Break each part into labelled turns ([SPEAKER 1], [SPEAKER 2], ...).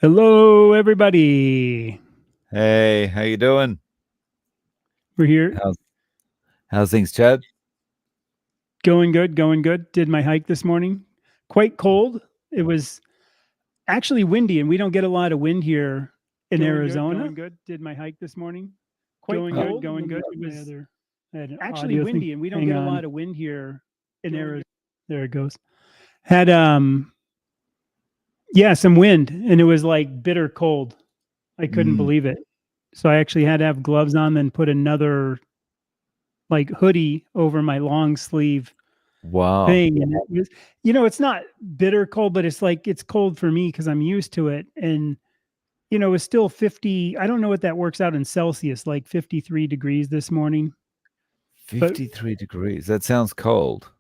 [SPEAKER 1] Hello, everybody.
[SPEAKER 2] Hey, how you doing?
[SPEAKER 1] We're here.
[SPEAKER 2] How's how's things, Chad?
[SPEAKER 1] Going good, going good. Did my hike this morning. Quite cold. It was actually windy, and we don't get a lot of wind here in Arizona. Going good. Did my hike this morning. Quite going
[SPEAKER 2] Oh,
[SPEAKER 1] good, going good. It was actually windy, and we don't get a lot of wind here in Arizona. There it goes. Had some wind, and it was like bitter cold. I couldn't believe it. So I actually had to have gloves on, then put another like hoodie over my long sleeve
[SPEAKER 2] wow.
[SPEAKER 1] thing. And it was, it's not bitter cold, but it's like it's cold for me because I'm used to it. And it's still 50. I don't know what that works out in Celsius, like 53 degrees this morning. But
[SPEAKER 2] 53 degrees. That sounds cold.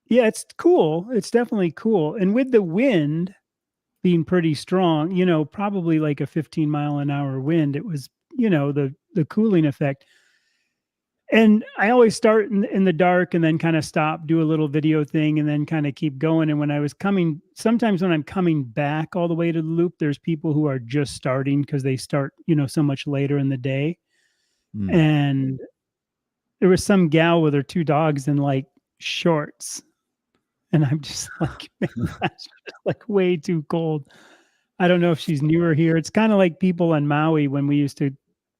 [SPEAKER 1] yeah, it's cool. It's definitely cool. And with the wind being pretty strong, probably like a 15-mile-an-hour wind, it was, the cooling effect. And I always start in the dark and then kind of stop, do a little video thing, and then kind of keep going. And when I was sometimes when I'm coming back all the way to the loop, there's people who are just starting because they start, so much later in the day. And there was some gal with her two dogs in like shorts. And I'm just like, man, that's just like way too cold. I don't know if she's newer here. It's kind of like people in Maui when we used to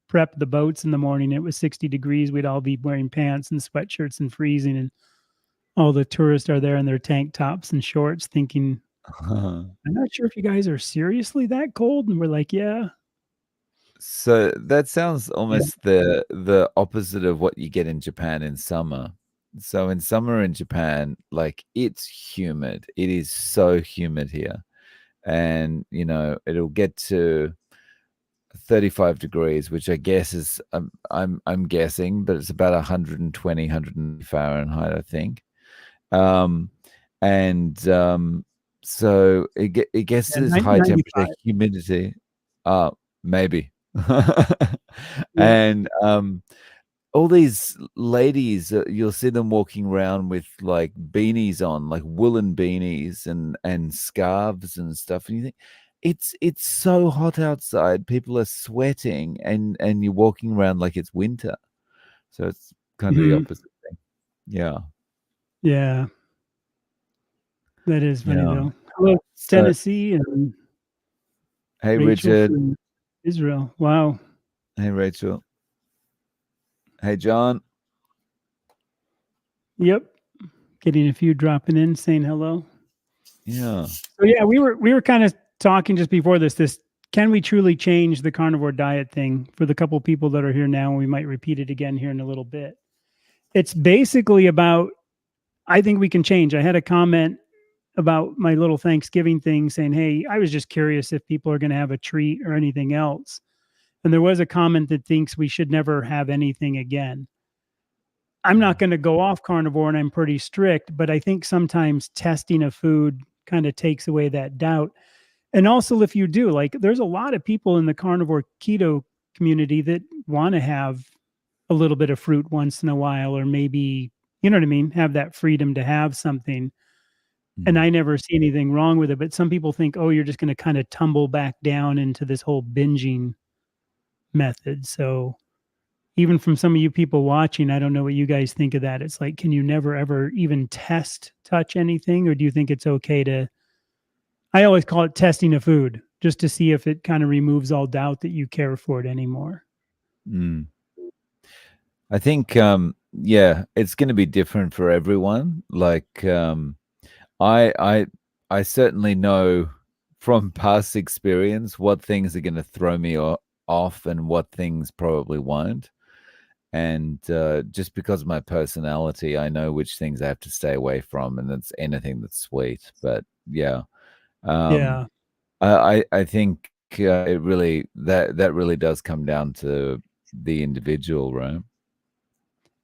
[SPEAKER 1] prep the boats in the morning. It was 60 degrees. We'd all be wearing pants and sweatshirts and freezing. And all the tourists are there in their tank tops and shorts thinking, I'm not sure if you guys are seriously that cold. And we're like, yeah.
[SPEAKER 2] So that sounds almost the opposite of what you get in Japan in summer. So in summer in Japan, like it's humid. It is so humid here. And it'll get to 35 degrees, which I guess is I'm guessing, but it's about 120, 100 Fahrenheit, I think. And so it gets to this high temperature
[SPEAKER 1] 95.
[SPEAKER 2] humidity. Maybe.
[SPEAKER 1] Yeah.
[SPEAKER 2] And all these ladies, you'll see them walking around with like beanies on, like woolen beanies and scarves and stuff, and you think it's so hot outside, people are sweating, and you're walking around like it's winter. So it's kind of the opposite thing. Yeah.
[SPEAKER 1] Yeah. That is funny
[SPEAKER 2] Yeah.
[SPEAKER 1] though. Hello,
[SPEAKER 2] So,
[SPEAKER 1] Tennessee and
[SPEAKER 2] hey,
[SPEAKER 1] Rachel
[SPEAKER 2] Richard.
[SPEAKER 1] from Israel. Wow.
[SPEAKER 2] Hey, Rachel. Hey, John.
[SPEAKER 1] Yep. Getting a few dropping in saying hello.
[SPEAKER 2] Yeah.
[SPEAKER 1] So yeah, we were kind of talking just before this can we truly change the carnivore diet thing for the couple people that are here now, and we might repeat it again here in a little bit. It's basically about I think we can change. I had a comment about my little Thanksgiving thing saying, "Hey, I was just curious if people are going to have a treat or anything else." And there was a comment that thinks we should never have anything again. I'm not going to go off carnivore and I'm pretty strict, but I think sometimes testing a food kind of takes away that doubt. And also, if you do, like, there's a lot of people in the carnivore keto community that want to have a little bit of fruit once in a while, or maybe, you know what I mean, have that freedom to have something. And I never see anything wrong with it. But some people think, oh, you're just going to kind of tumble back down into this whole binging method. So, even from some of you people watching, I don't know what you guys think of that. It's like, can you never ever even touch anything? Or do you think it's okay to, I always call it testing a food just to see if it kind of removes all doubt that you care for it anymore.
[SPEAKER 2] I think yeah, it's going to be different for everyone. Like I certainly know from past experience what things are going to throw me off and what things probably won't. And just because of my personality, I know which things I have to stay away from, and that's anything that's sweet. But yeah, um,
[SPEAKER 1] Yeah.
[SPEAKER 2] I think it really that really does come down to the individual, right?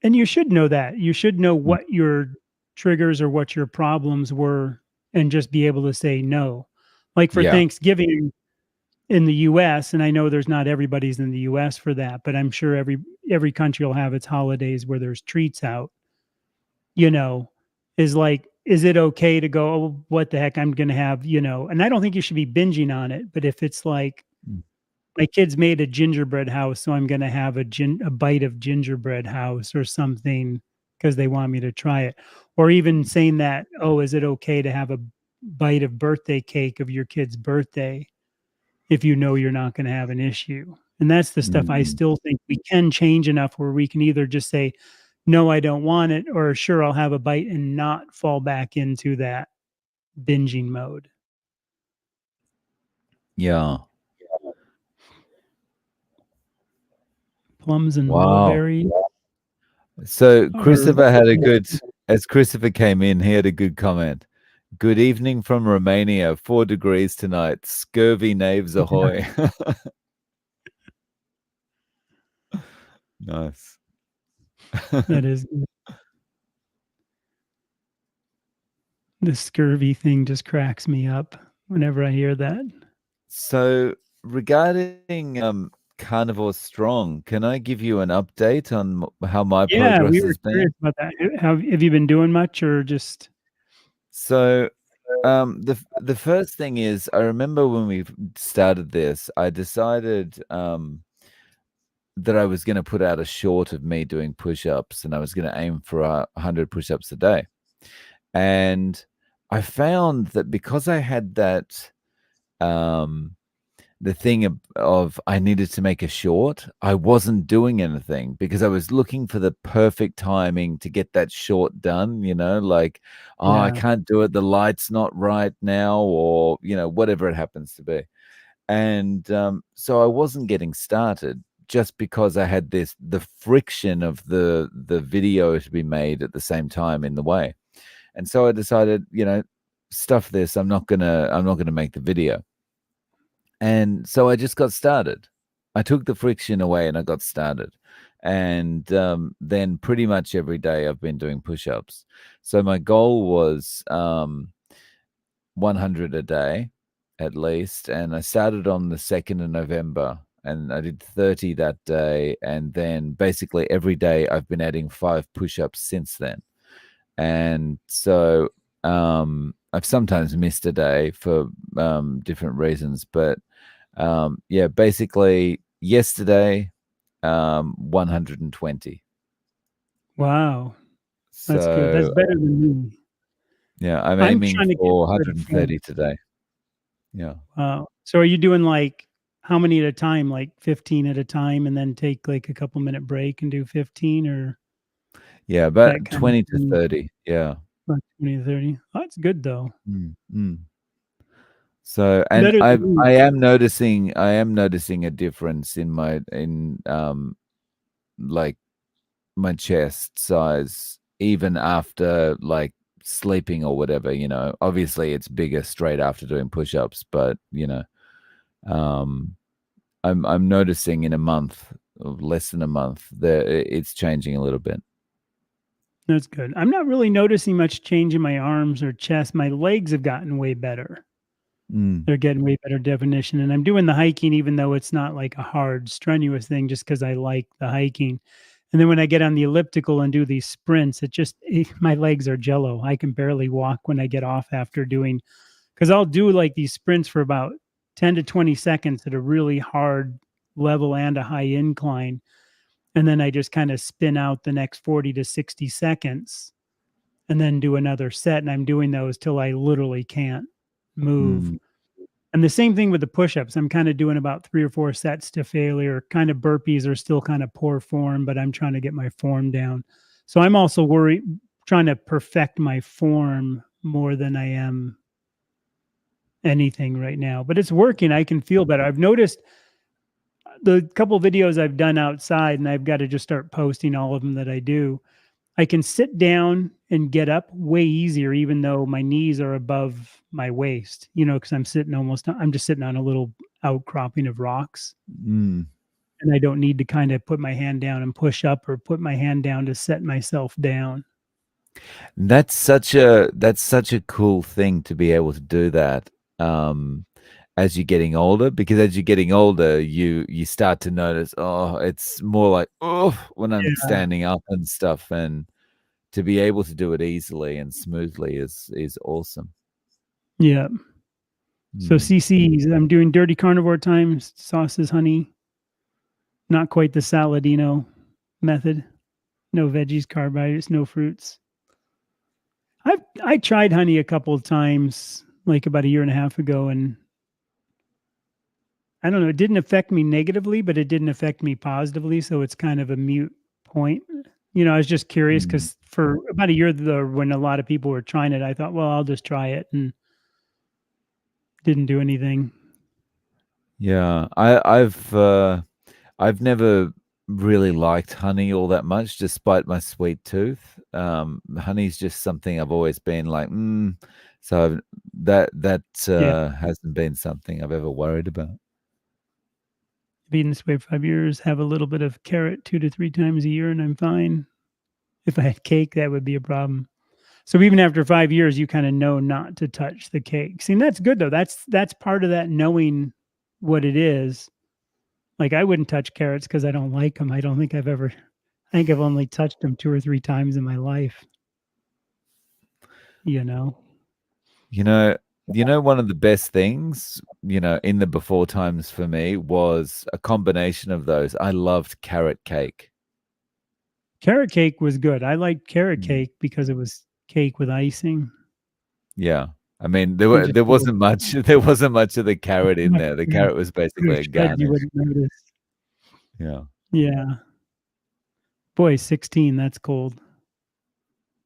[SPEAKER 1] And you should know that. You should know what your triggers or what your problems were and just be able to say no. Like for
[SPEAKER 2] Yeah.
[SPEAKER 1] Thanksgiving in the US, and I know there's not everybody's in the US for that, but I'm sure every country will have its holidays where there's treats out, you know, is like is it okay to go, oh, what the heck, I'm gonna have, and I don't think you should be binging on it, but if it's like,
[SPEAKER 2] Mm.
[SPEAKER 1] my kids made a gingerbread house, so I'm gonna have a bite of gingerbread house or something because they want me to try it. Or even saying that, "Oh, is it okay to have a bite of birthday cake of your kid's birthday if you know you're not gonna have an issue?" And that's the stuff I
[SPEAKER 2] Mm.
[SPEAKER 1] still think we can change enough where we can either just say, "No, I don't want it," or, "Sure, I'll have a bite," and not fall back into that binging mode.
[SPEAKER 2] Yeah.
[SPEAKER 1] Plums and
[SPEAKER 2] Wow.
[SPEAKER 1] mulberry
[SPEAKER 2] So
[SPEAKER 1] are
[SPEAKER 2] Christopher had a good, as Christopher came in, he had a good comment. Good evening from Romania. 4 degrees tonight. Scurvy knaves
[SPEAKER 1] yeah,
[SPEAKER 2] ahoy. Nice.
[SPEAKER 1] that is the scurvy thing just cracks me up whenever I hear that.
[SPEAKER 2] So regarding Carnivore Strong, can I give you an update on how my
[SPEAKER 1] Yeah,
[SPEAKER 2] progress
[SPEAKER 1] we were
[SPEAKER 2] has been?
[SPEAKER 1] curious about that. Have you been doing much or just
[SPEAKER 2] So the first thing is I remember when we started this, I decided that I was going to put out a short of me doing push-ups, and I was going to aim for 100 push-ups a day. And I found that because I had that um the thing of I needed to make a short, I wasn't doing anything because I was looking for the perfect timing to get that short done, like, oh, I
[SPEAKER 1] yeah,
[SPEAKER 2] can't do it, the light's not right now, or whatever it happens to be. And so I wasn't getting started just because I had the friction of the video to be made at the same time in the way. And so I decided, stuff this, I'm not gonna make the video. And so I just got started. I took the friction away and I got started. And then pretty much every day I've been doing push-ups. So my goal was 100 a day at least. And I started on the 2nd of November and I did 30 that day. And then basically every day I've been adding 5 push-ups since then. And so I've sometimes missed a day for different reasons, but yeah, basically yesterday, 120.
[SPEAKER 1] wow, that's good. That's
[SPEAKER 2] So
[SPEAKER 1] better than me.
[SPEAKER 2] yeah, I'm
[SPEAKER 1] I'm
[SPEAKER 2] aiming
[SPEAKER 1] trying to get
[SPEAKER 2] for
[SPEAKER 1] better form.
[SPEAKER 2] 130 today. Yeah.
[SPEAKER 1] Wow. So are you doing like how many at a time? Like 15 at a time and then take like a couple minute break and do 15 or
[SPEAKER 2] Yeah, about
[SPEAKER 1] that kind of
[SPEAKER 2] 20 to
[SPEAKER 1] thing?
[SPEAKER 2] 30. Yeah.
[SPEAKER 1] About 20 to 30. Oh, that's good though.
[SPEAKER 2] Mm, mm. So, and
[SPEAKER 1] Better
[SPEAKER 2] I
[SPEAKER 1] than me.
[SPEAKER 2] I am noticing a difference in like my chest size even after like sleeping or whatever, obviously it's bigger straight after doing push-ups, but um I'm noticing in a month, or less than a month, that it's changing a little bit.
[SPEAKER 1] That's good. I'm not really noticing much change in my arms or chest. My legs have gotten way better.
[SPEAKER 2] Mm,
[SPEAKER 1] They're getting way better definition. And I'm doing the hiking, even though it's not like a hard, strenuous thing, just because I like the hiking. And then when I get on the elliptical and do these sprints, my legs are jello. I can barely walk when I get off after doing, because I'll do like these sprints for about 10 to 20 seconds at a really hard level and a high incline. And then I just kind of spin out the next 40 to 60 seconds and then do another set. And I'm doing those till I literally can't move.
[SPEAKER 2] mm.
[SPEAKER 1] And the same thing with the push-ups. I'm kind of doing about 3 or 4 sets to failure. Kind of burpees are still kind of poor form, but I'm trying to get my form down. So I'm also trying to perfect my form more than I am anything right now. But it's working. I can feel better. I've noticed the couple videos I've done outside, and I've got to just start posting all of them that I do. I can sit down and get up way easier, even though my knees are above my waist, because I'm just sitting on a little outcropping of rocks.
[SPEAKER 2] Mm.
[SPEAKER 1] And I don't need to kind of put my hand down and push up or put my hand down to set myself down.
[SPEAKER 2] That's such a cool thing to be able to do that as you're getting older, because as you're getting older, you start to notice, oh, it's more like, oh, when I'm
[SPEAKER 1] Yeah.
[SPEAKER 2] standing up and stuff. And to be able to do it easily and smoothly is awesome.
[SPEAKER 1] Yeah. So
[SPEAKER 2] Mm.
[SPEAKER 1] CCs, I'm doing dirty carnivore times, sauces, honey. Not quite the Saladino method. No veggies, carbohydrates, no fruits. I tried honey a couple of times, like about a year and a half ago, and I don't know, it didn't affect me negatively, but it didn't affect me positively. So it's kind of a mute point. I was just curious
[SPEAKER 2] Mm.
[SPEAKER 1] because for about a year, when a lot of people were trying it, I thought, well, I'll just try it, and didn't do anything.
[SPEAKER 2] Yeah, I've never really liked honey all that much, despite my sweet tooth. Honey's just something I've always been like, so that
[SPEAKER 1] Yeah.
[SPEAKER 2] hasn't been something I've ever worried about.
[SPEAKER 1] I've eaten this way for 5 years, have a little bit of carrot 2 to 3 times a year, and I'm fine. If I had cake, that would be a problem. So even after 5 years, you kind of know not to touch the cake. See, and that's good though. That's part of that knowing what it is. Like I wouldn't touch carrots because I don't like them. I don't think I've ever. I think I've only touched them 2 or 3 times in my life. You know.
[SPEAKER 2] You know, one of the best things, in the before times for me was a combination of those. I loved carrot cake.
[SPEAKER 1] Carrot cake was good. I liked carrot
[SPEAKER 2] Mm.
[SPEAKER 1] cake because it was cake with icing.
[SPEAKER 2] Yeah. I mean,
[SPEAKER 1] And just
[SPEAKER 2] there wasn't much there wasn't much of the carrot in
[SPEAKER 1] much
[SPEAKER 2] there. The carrot was basically a
[SPEAKER 1] spread you
[SPEAKER 2] garnish.
[SPEAKER 1] wouldn't notice.
[SPEAKER 2] Yeah.
[SPEAKER 1] Yeah. Boy, 16, that's cold.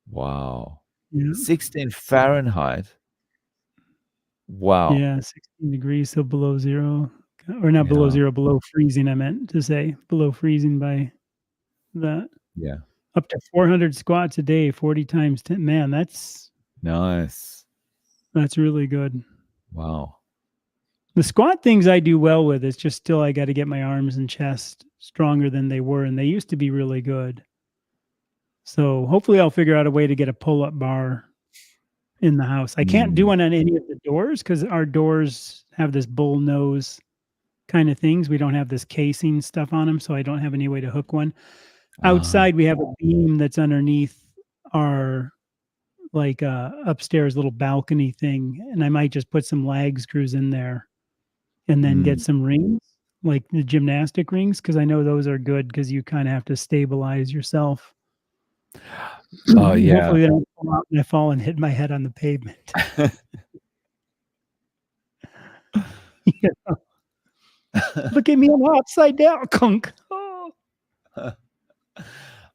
[SPEAKER 2] Wow.
[SPEAKER 1] Yeah.
[SPEAKER 2] 16 Fahrenheit. Wow.
[SPEAKER 1] Yeah, 16 degrees, so below zero, or not below
[SPEAKER 2] Yeah.
[SPEAKER 1] zero, below freezing, I meant to say, below freezing by that.
[SPEAKER 2] Yeah.
[SPEAKER 1] Up to 400 squats a day, 40 times 10. Man,
[SPEAKER 2] Nice.
[SPEAKER 1] that's really good.
[SPEAKER 2] Wow.
[SPEAKER 1] The squat things I do well with, it's just still I got to get my arms and chest stronger than they were, and they used to be really good. So hopefully I'll figure out a way to get a pull-up bar in the house. I can't do
[SPEAKER 2] Mm.
[SPEAKER 1] one on any of the doors because our doors have this bull nose kind of things. We don't have this casing stuff on them, so I don't have any way to hook one.
[SPEAKER 2] Ah.
[SPEAKER 1] Outside, we have a beam that's underneath our upstairs little balcony thing, and I might just put some lag screws in there and then get
[SPEAKER 2] Mm.
[SPEAKER 1] some rings, like the gymnastic rings, because I know those are good because you kind of have to stabilize yourself.
[SPEAKER 2] Oh, yeah.
[SPEAKER 1] Hopefully, they don't fall out and I fall and hit my head on the pavement. Yeah. Look at me, I'm upside down. Kunk. Oh.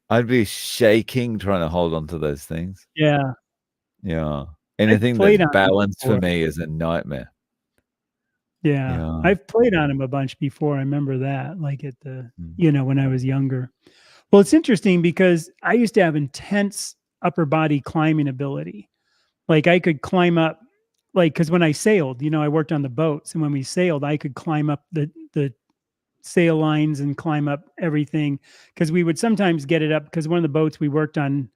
[SPEAKER 2] I'd be shaking trying to hold on to those things.
[SPEAKER 1] Yeah,
[SPEAKER 2] Yeah.
[SPEAKER 1] I've
[SPEAKER 2] Anything that's
[SPEAKER 1] played on them
[SPEAKER 2] balanced for
[SPEAKER 1] before.
[SPEAKER 2] me is a nightmare.
[SPEAKER 1] Yeah,
[SPEAKER 2] Yeah.
[SPEAKER 1] I've played on them a bunch before. I remember that, like at
[SPEAKER 2] Mm.
[SPEAKER 1] when I was younger. Well, it's interesting because I used to have intense upper body climbing ability. Like I could climb up, like because when I sailed, I worked on the boats, and when we sailed, I could climb up the sail lines and climb up everything because we would sometimes get it up because one of the boats we worked on,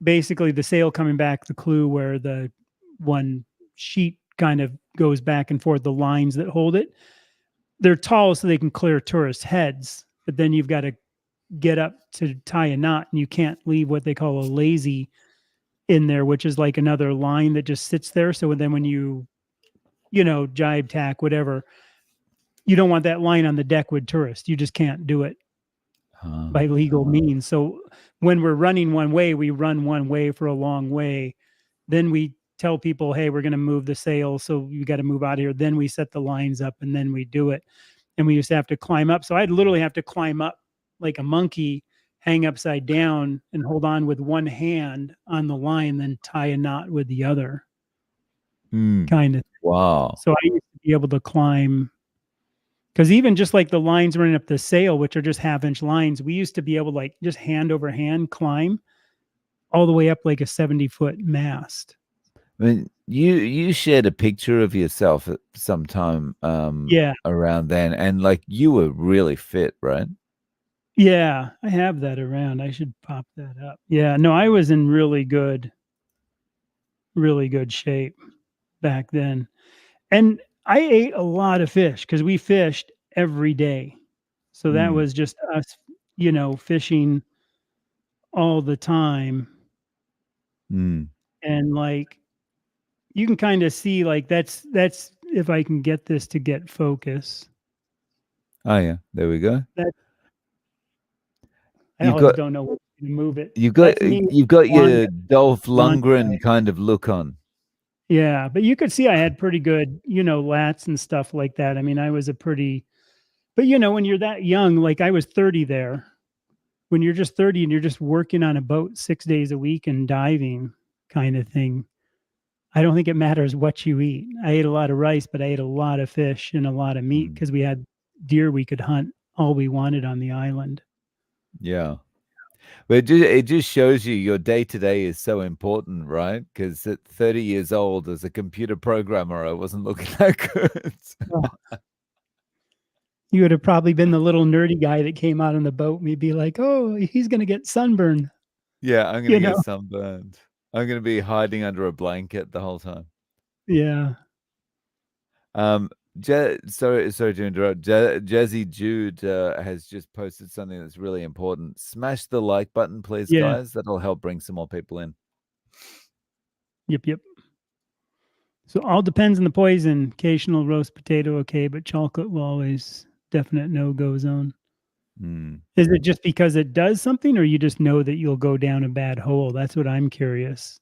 [SPEAKER 1] basically the sail coming back, the clue where the one sheet kind of goes back and forth, the lines that hold it, they're tall so they can clear tourists' heads, but then you've got to get up to tie a knot, and you can't leave what they call a lazy in there, which is like another line that just sits there. So then when jibe tack, whatever, you don't want that line on the deck with tourists. You just can't do it by
[SPEAKER 2] Ah.
[SPEAKER 1] legal means. So when we're running one way, we run one way for a long way. Then we tell people, hey, we're going to move the sail. So you got to move out of here. Then we set the lines up and then we do it. And we used to have to climb up. So I'd literally have to climb up like a monkey, hang upside down and hold on with one hand on the line, then tie a knot with the other
[SPEAKER 2] Mm.
[SPEAKER 1] kind of.
[SPEAKER 2] Wow.
[SPEAKER 1] So I used to be able to climb because even just like the lines running up the sail, which are just 1/2 inch lines, we used to be able to like just hand over hand climb all the way up like a 70-foot mast.
[SPEAKER 2] I mean, you shared a picture of yourself at some time,
[SPEAKER 1] Yeah.
[SPEAKER 2] around then, and, like, you were really fit, right?
[SPEAKER 1] Yeah. I have that around. I should pop that up. Yeah. No, I was in really good shape back then. And I ate a lot of fish because we fished every day. So that
[SPEAKER 2] Mm.
[SPEAKER 1] was just us, fishing all the time.
[SPEAKER 2] Mm.
[SPEAKER 1] And like you can kind of see like that's if I can get this to get focus.
[SPEAKER 2] Oh yeah, there we go.
[SPEAKER 1] That I
[SPEAKER 2] You've
[SPEAKER 1] always
[SPEAKER 2] got
[SPEAKER 1] don't know what to move it.
[SPEAKER 2] you've got
[SPEAKER 1] That's me
[SPEAKER 2] you've got
[SPEAKER 1] on
[SPEAKER 2] your Dolph
[SPEAKER 1] on
[SPEAKER 2] Lundgren kind of look on.
[SPEAKER 1] yeah, but you could see I had pretty good, lats and stuff like that. I mean, I was a pretty but when you're that young, like I was 30 there. When you're just 30 and you're just working on a boat 6 days a week and diving kind of thing, I don't think it matters what you eat. I ate a lot of rice, but I ate a lot of fish and a lot of meat
[SPEAKER 2] Mm.
[SPEAKER 1] because we had deer we could hunt all we wanted on the island.
[SPEAKER 2] Yeah. But it just shows you your day to day is so important, right? Because at 30 years old, as a computer programmer, I wasn't looking that good.
[SPEAKER 1] Oh, you would have probably been the little nerdy guy that came out on the boat and you'd be like, oh, he's going to get sunburned,
[SPEAKER 2] Yeah, I'm gonna
[SPEAKER 1] you
[SPEAKER 2] get
[SPEAKER 1] know?
[SPEAKER 2] sunburned. I'm gonna be hiding under a blanket the whole time.
[SPEAKER 1] Yeah.
[SPEAKER 2] Um, sorry to interrupt. Jazzy Jude has just posted something that's really important. Smash the like button, please,
[SPEAKER 1] Yeah.
[SPEAKER 2] guys. That'll help bring some more people in.
[SPEAKER 1] Yep. Yep. So all depends on the poison. Occasional roast potato, okay, but chocolate will always definite no-go zone.
[SPEAKER 2] Mm.
[SPEAKER 1] Is it just because it does something, or you just know that you'll go down a bad hole? That's what I'm curious.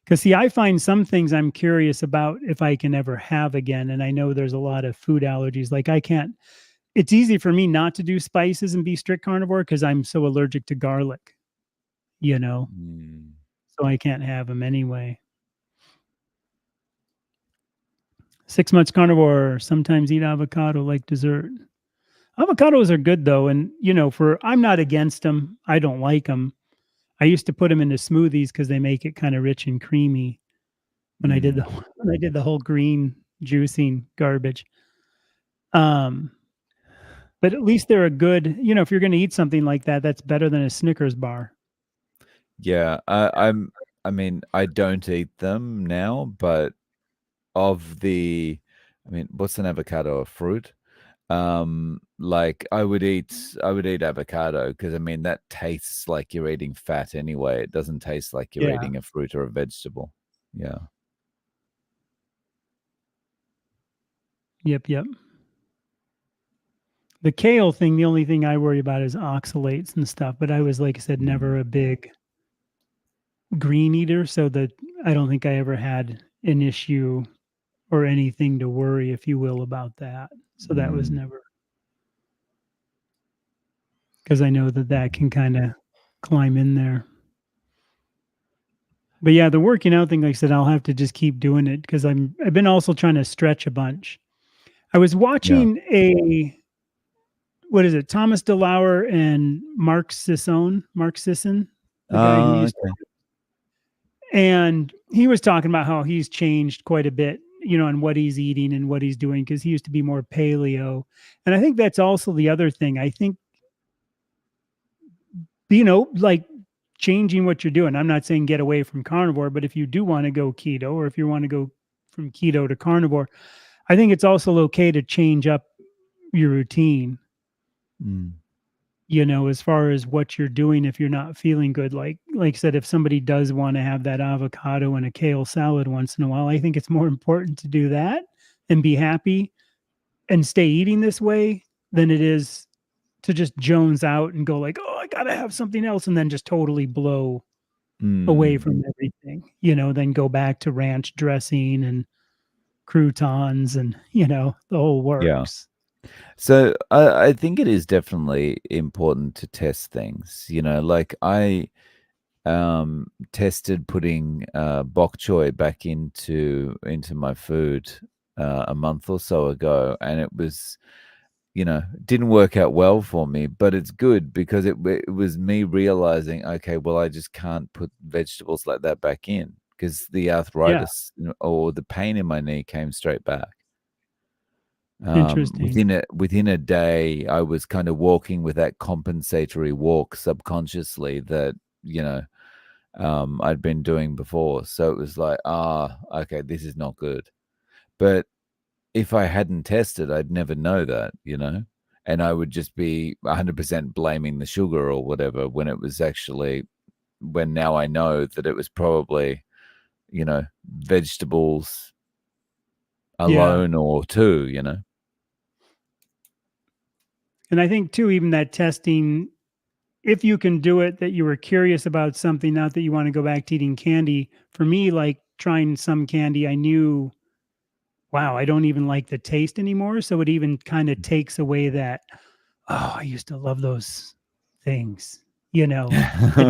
[SPEAKER 1] Because see, I find some things I'm curious about if I can ever have again, and I know there's a lot of food allergies. Like I can't. It's easy for me not to do spices and be strict carnivore because I'm so allergic to garlic. You know,
[SPEAKER 2] Mm.
[SPEAKER 1] so I can't have them anyway. 6 months carnivore. Sometimes eat avocado like dessert. Avocados are good though, and for I'm not against them. I don't like them. I used to put them into smoothies because they make it kind of rich and creamy. When I did the
[SPEAKER 2] Mm.
[SPEAKER 1] when I did the whole green juicing garbage. Um, but at least they're a good. If you're going to eat something like that, that's better than a Snickers bar.
[SPEAKER 2] Yeah, I mean, I don't eat them now, but I mean, what's an avocado? A fruit? Like I would eat avocado because I mean that tastes like you're eating fat anyway. It doesn't taste like you're
[SPEAKER 1] Yeah.
[SPEAKER 2] eating a fruit or a vegetable. Yeah.
[SPEAKER 1] Yep. Yep. The kale thing, the only thing I worry about is oxalates and stuff. But I was, like I said,
[SPEAKER 2] Mm.
[SPEAKER 1] never a big green eater, so that I don't think I ever had an issue or anything to worry, if you will, about that. So that was
[SPEAKER 2] Mm.
[SPEAKER 1] never because I know that that can kind of climb in there. But yeah, the working out thing, like I said, I'll have to just keep doing it because I've been also trying to stretch a bunch. I was
[SPEAKER 2] Yeah.
[SPEAKER 1] watching a what is it, Thomas DeLauer and Mark Sisson, the guy who
[SPEAKER 2] Oh,
[SPEAKER 1] used
[SPEAKER 2] okay.
[SPEAKER 1] and he was talking about how he's changed quite a bit, and what he's eating and what he's doing because he used to be more paleo. And I think that's also the other thing. I think, like changing what you're doing. I'm not saying get away from carnivore, but if you do want to go keto or if you want to go from keto to carnivore, I think it's also okay to change up your routine,
[SPEAKER 2] Mm.
[SPEAKER 1] as far as what you're doing if you're not feeling good. Like I said, if somebody does want to have that avocado and a kale salad once in a while, I think it's more important to do that and be happy and stay eating this way than it is to just jones out and go like, oh, I gotta have something else, and then just totally blow away
[SPEAKER 2] Mm.
[SPEAKER 1] from everything, then go back to ranch dressing and croutons and, the whole
[SPEAKER 2] Yeah.
[SPEAKER 1] works.
[SPEAKER 2] So I think it is definitely important to test things. Like I tested putting bok choy back into my food a month or so ago, and it was didn't work out well for me, but it's good because it was me realizing, okay, well, I just can't put vegetables like that back in because the
[SPEAKER 1] Yeah,
[SPEAKER 2] arthritis or the pain in my knee came straight back.
[SPEAKER 1] interesting.
[SPEAKER 2] Within a day, I was kind of walking with that compensatory walk subconsciously that you know I'd been doing before. So it was like, okay, this is not good. But if I hadn't tested, I'd never know that. And I would just be 100% blaming the sugar or whatever when it was actually now I know that it was probably, vegetables alone or two,
[SPEAKER 1] And I think too, even that testing, if you can do it, that you were curious about something, not that you want to go back to eating candy. For me, like trying some candy, I knew, wow, I don't even like the taste anymore. So it even kind of takes away that, oh, I used to love those things, it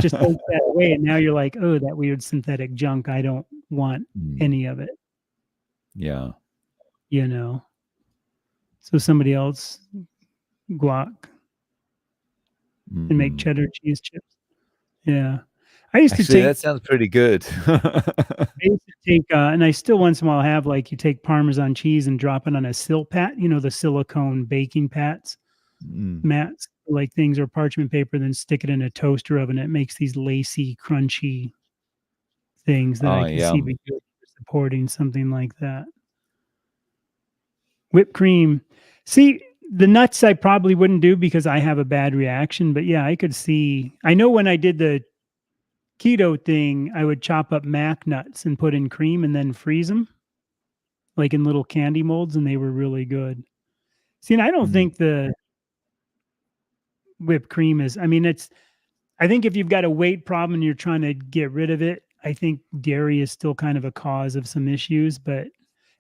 [SPEAKER 1] just takes that away. And now you're like, oh, that weird synthetic junk. I don't want any of it,
[SPEAKER 2] Yeah.
[SPEAKER 1] So somebody else guac and make cheddar cheese chips. Yeah. I used to
[SPEAKER 2] Actually,
[SPEAKER 1] take
[SPEAKER 2] that sounds pretty good.
[SPEAKER 1] I used to take, and I still once in a while have, like, you take Parmesan cheese and drop it on a Silpat, the silicone baking mats, like things, or parchment paper, then stick it in a toaster oven. It makes these lacy, crunchy things that
[SPEAKER 2] Oh,
[SPEAKER 1] I can see
[SPEAKER 2] yum.
[SPEAKER 1] be good for supporting something like that. Whipped cream. See, the nuts I probably wouldn't do because I have a bad reaction, but yeah, I could see. I know when I did the keto thing, I would chop up Mac nuts and put in cream and then freeze them, like in little candy molds, and they were really good. See, and I don't think the whipped cream is, I think if you've got a weight problem and you're trying to get rid of it, I think dairy is still kind of a cause of some issues, but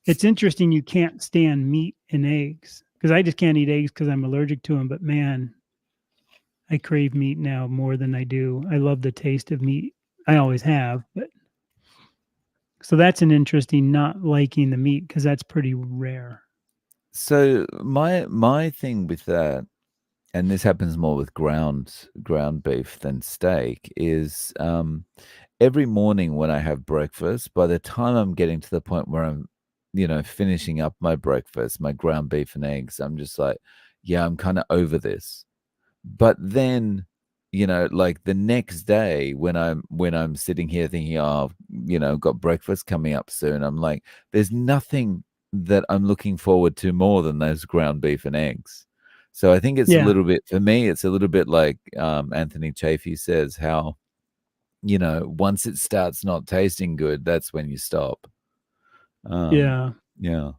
[SPEAKER 1] it's interesting you can't stand meat and eggs, because I just can't eat eggs because I'm allergic to them. But man, I crave meat now more than I do. I love the taste of meat. I always have, but so that's an interesting not liking the meat, because that's pretty rare.
[SPEAKER 2] So my thing with that, and this happens more with ground beef than steak, is every morning when I have breakfast, by the time I'm getting to the point where I'm, finishing up my breakfast, my ground beef and eggs, I'm just like, yeah, I'm kind of over this. But then, like the next day when I'm sitting here thinking, oh, got breakfast coming up soon, I'm like, there's nothing that I'm looking forward to more than those ground beef and eggs. So I think it's a
[SPEAKER 1] Yeah.
[SPEAKER 2] little bit, for me, it's a little bit like Anthony Chafee says, how, once it starts not tasting good, that's when you stop.
[SPEAKER 1] Yeah.
[SPEAKER 2] Yeah.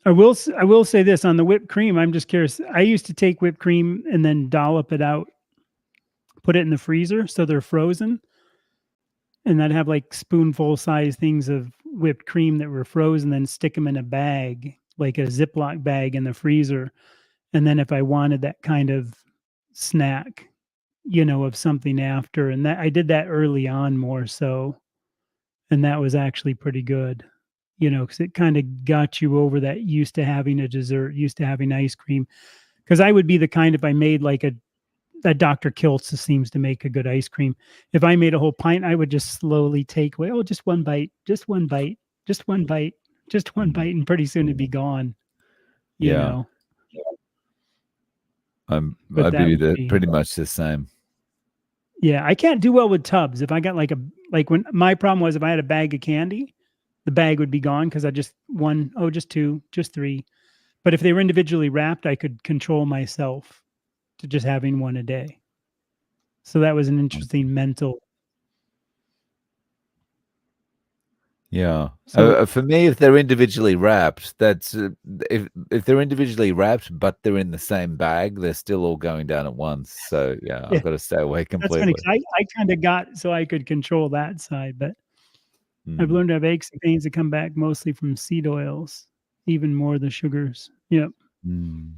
[SPEAKER 1] I will say this on the whipped cream. I'm just curious. I used to take whipped cream and then dollop it out, put it in the freezer so they're frozen, and I'd have like spoonful size things of whipped cream that were frozen, then stick them in a bag, like a Ziploc bag in the freezer. And then if I wanted that kind of snack, of something after, and that I did that early on more so, and that was actually pretty good. Because it kind of got you over that used to having a dessert, used to having ice cream. Because I would be the kind, if I made like that Dr. Kiltz seems to make a good ice cream. If I made a whole pint, I would just slowly take away, oh, just one bite, just one bite, just one bite, just one bite, and pretty soon it'd be gone.
[SPEAKER 2] Yeah.
[SPEAKER 1] But
[SPEAKER 2] I'd
[SPEAKER 1] that
[SPEAKER 2] be
[SPEAKER 1] would be,
[SPEAKER 2] pretty much the same.
[SPEAKER 1] yeah. I can't do well with tubs. If I got like when my problem was, if I had a bag of candy, the bag would be gone because I just one, oh, just two, just three. But if they were individually wrapped, I could control myself to just having one a day. So that was an interesting mental.
[SPEAKER 2] Yeah.
[SPEAKER 1] So
[SPEAKER 2] For me, if they're individually wrapped, that's if they're individually wrapped, but they're in the same bag, they're still all going down at once. So yeah,
[SPEAKER 1] yeah,
[SPEAKER 2] I've got to stay away
[SPEAKER 1] that's funny
[SPEAKER 2] completely.
[SPEAKER 1] because I kind of got so I could control that side, but I've
[SPEAKER 2] Mm.
[SPEAKER 1] learned to have aches and pains that come back mostly from seed oils, even more the sugars. Yep.
[SPEAKER 2] Mm.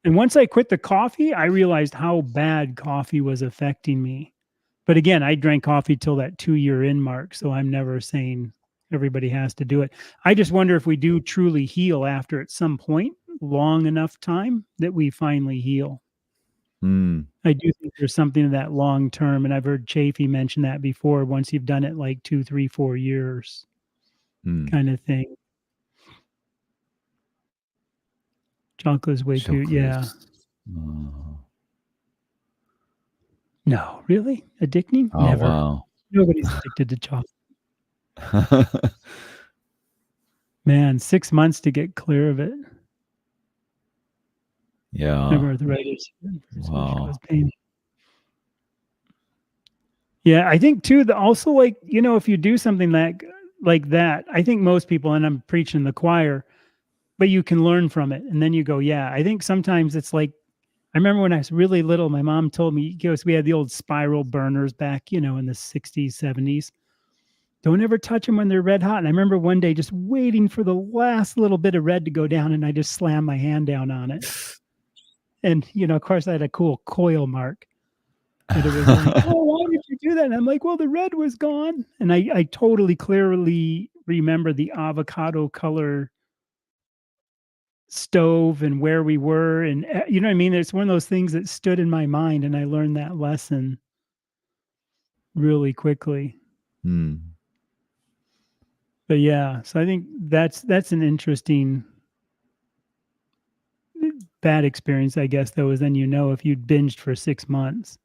[SPEAKER 1] And once I quit the coffee, I realized how bad coffee was affecting me. But again, I drank coffee till that 2 year in mark. So I'm never saying everybody has to do it. I just wonder if we do truly heal after at some point, long enough time that we finally heal.
[SPEAKER 2] Mm.
[SPEAKER 1] I do think there's something to that long term. And I've heard Chafee mention that before, once you've done it like 2, 3, 4 years
[SPEAKER 2] Mm.
[SPEAKER 1] kind of thing. Chocolate is way too, yeah.
[SPEAKER 2] Chocolates. Oh.
[SPEAKER 1] No, really? Addicting?
[SPEAKER 2] Oh,
[SPEAKER 1] Never.
[SPEAKER 2] wow.
[SPEAKER 1] Nobody's addicted to chocolate. Man, 6 months to get clear of it.
[SPEAKER 2] Yeah.
[SPEAKER 1] Never arthritis.
[SPEAKER 2] Wow.
[SPEAKER 1] Pain. Yeah, I think too, also like, if you do something like that, I think most people, and I'm preaching the choir, but you can learn from it. And then you go, yeah, I think sometimes it's like, I remember when I was really little, my mom told me, we had the old spiral burners back, in the 60s, 70s. Don't ever touch them when they're red hot. And I remember one day just waiting for the last little bit of red to go down, and I just slammed my hand down on it. And, of course, I had a cool coil mark. But it was like, oh, why did you do that? And I'm like, well, the red was gone. And I totally clearly remember the avocado color stove and where we were. And you know what I mean? It's one of those things that stood in my mind, and I learned that lesson really quickly. But yeah, so I think that's an interesting bad experience, I guess, though, is then if you'd binged for 6 months.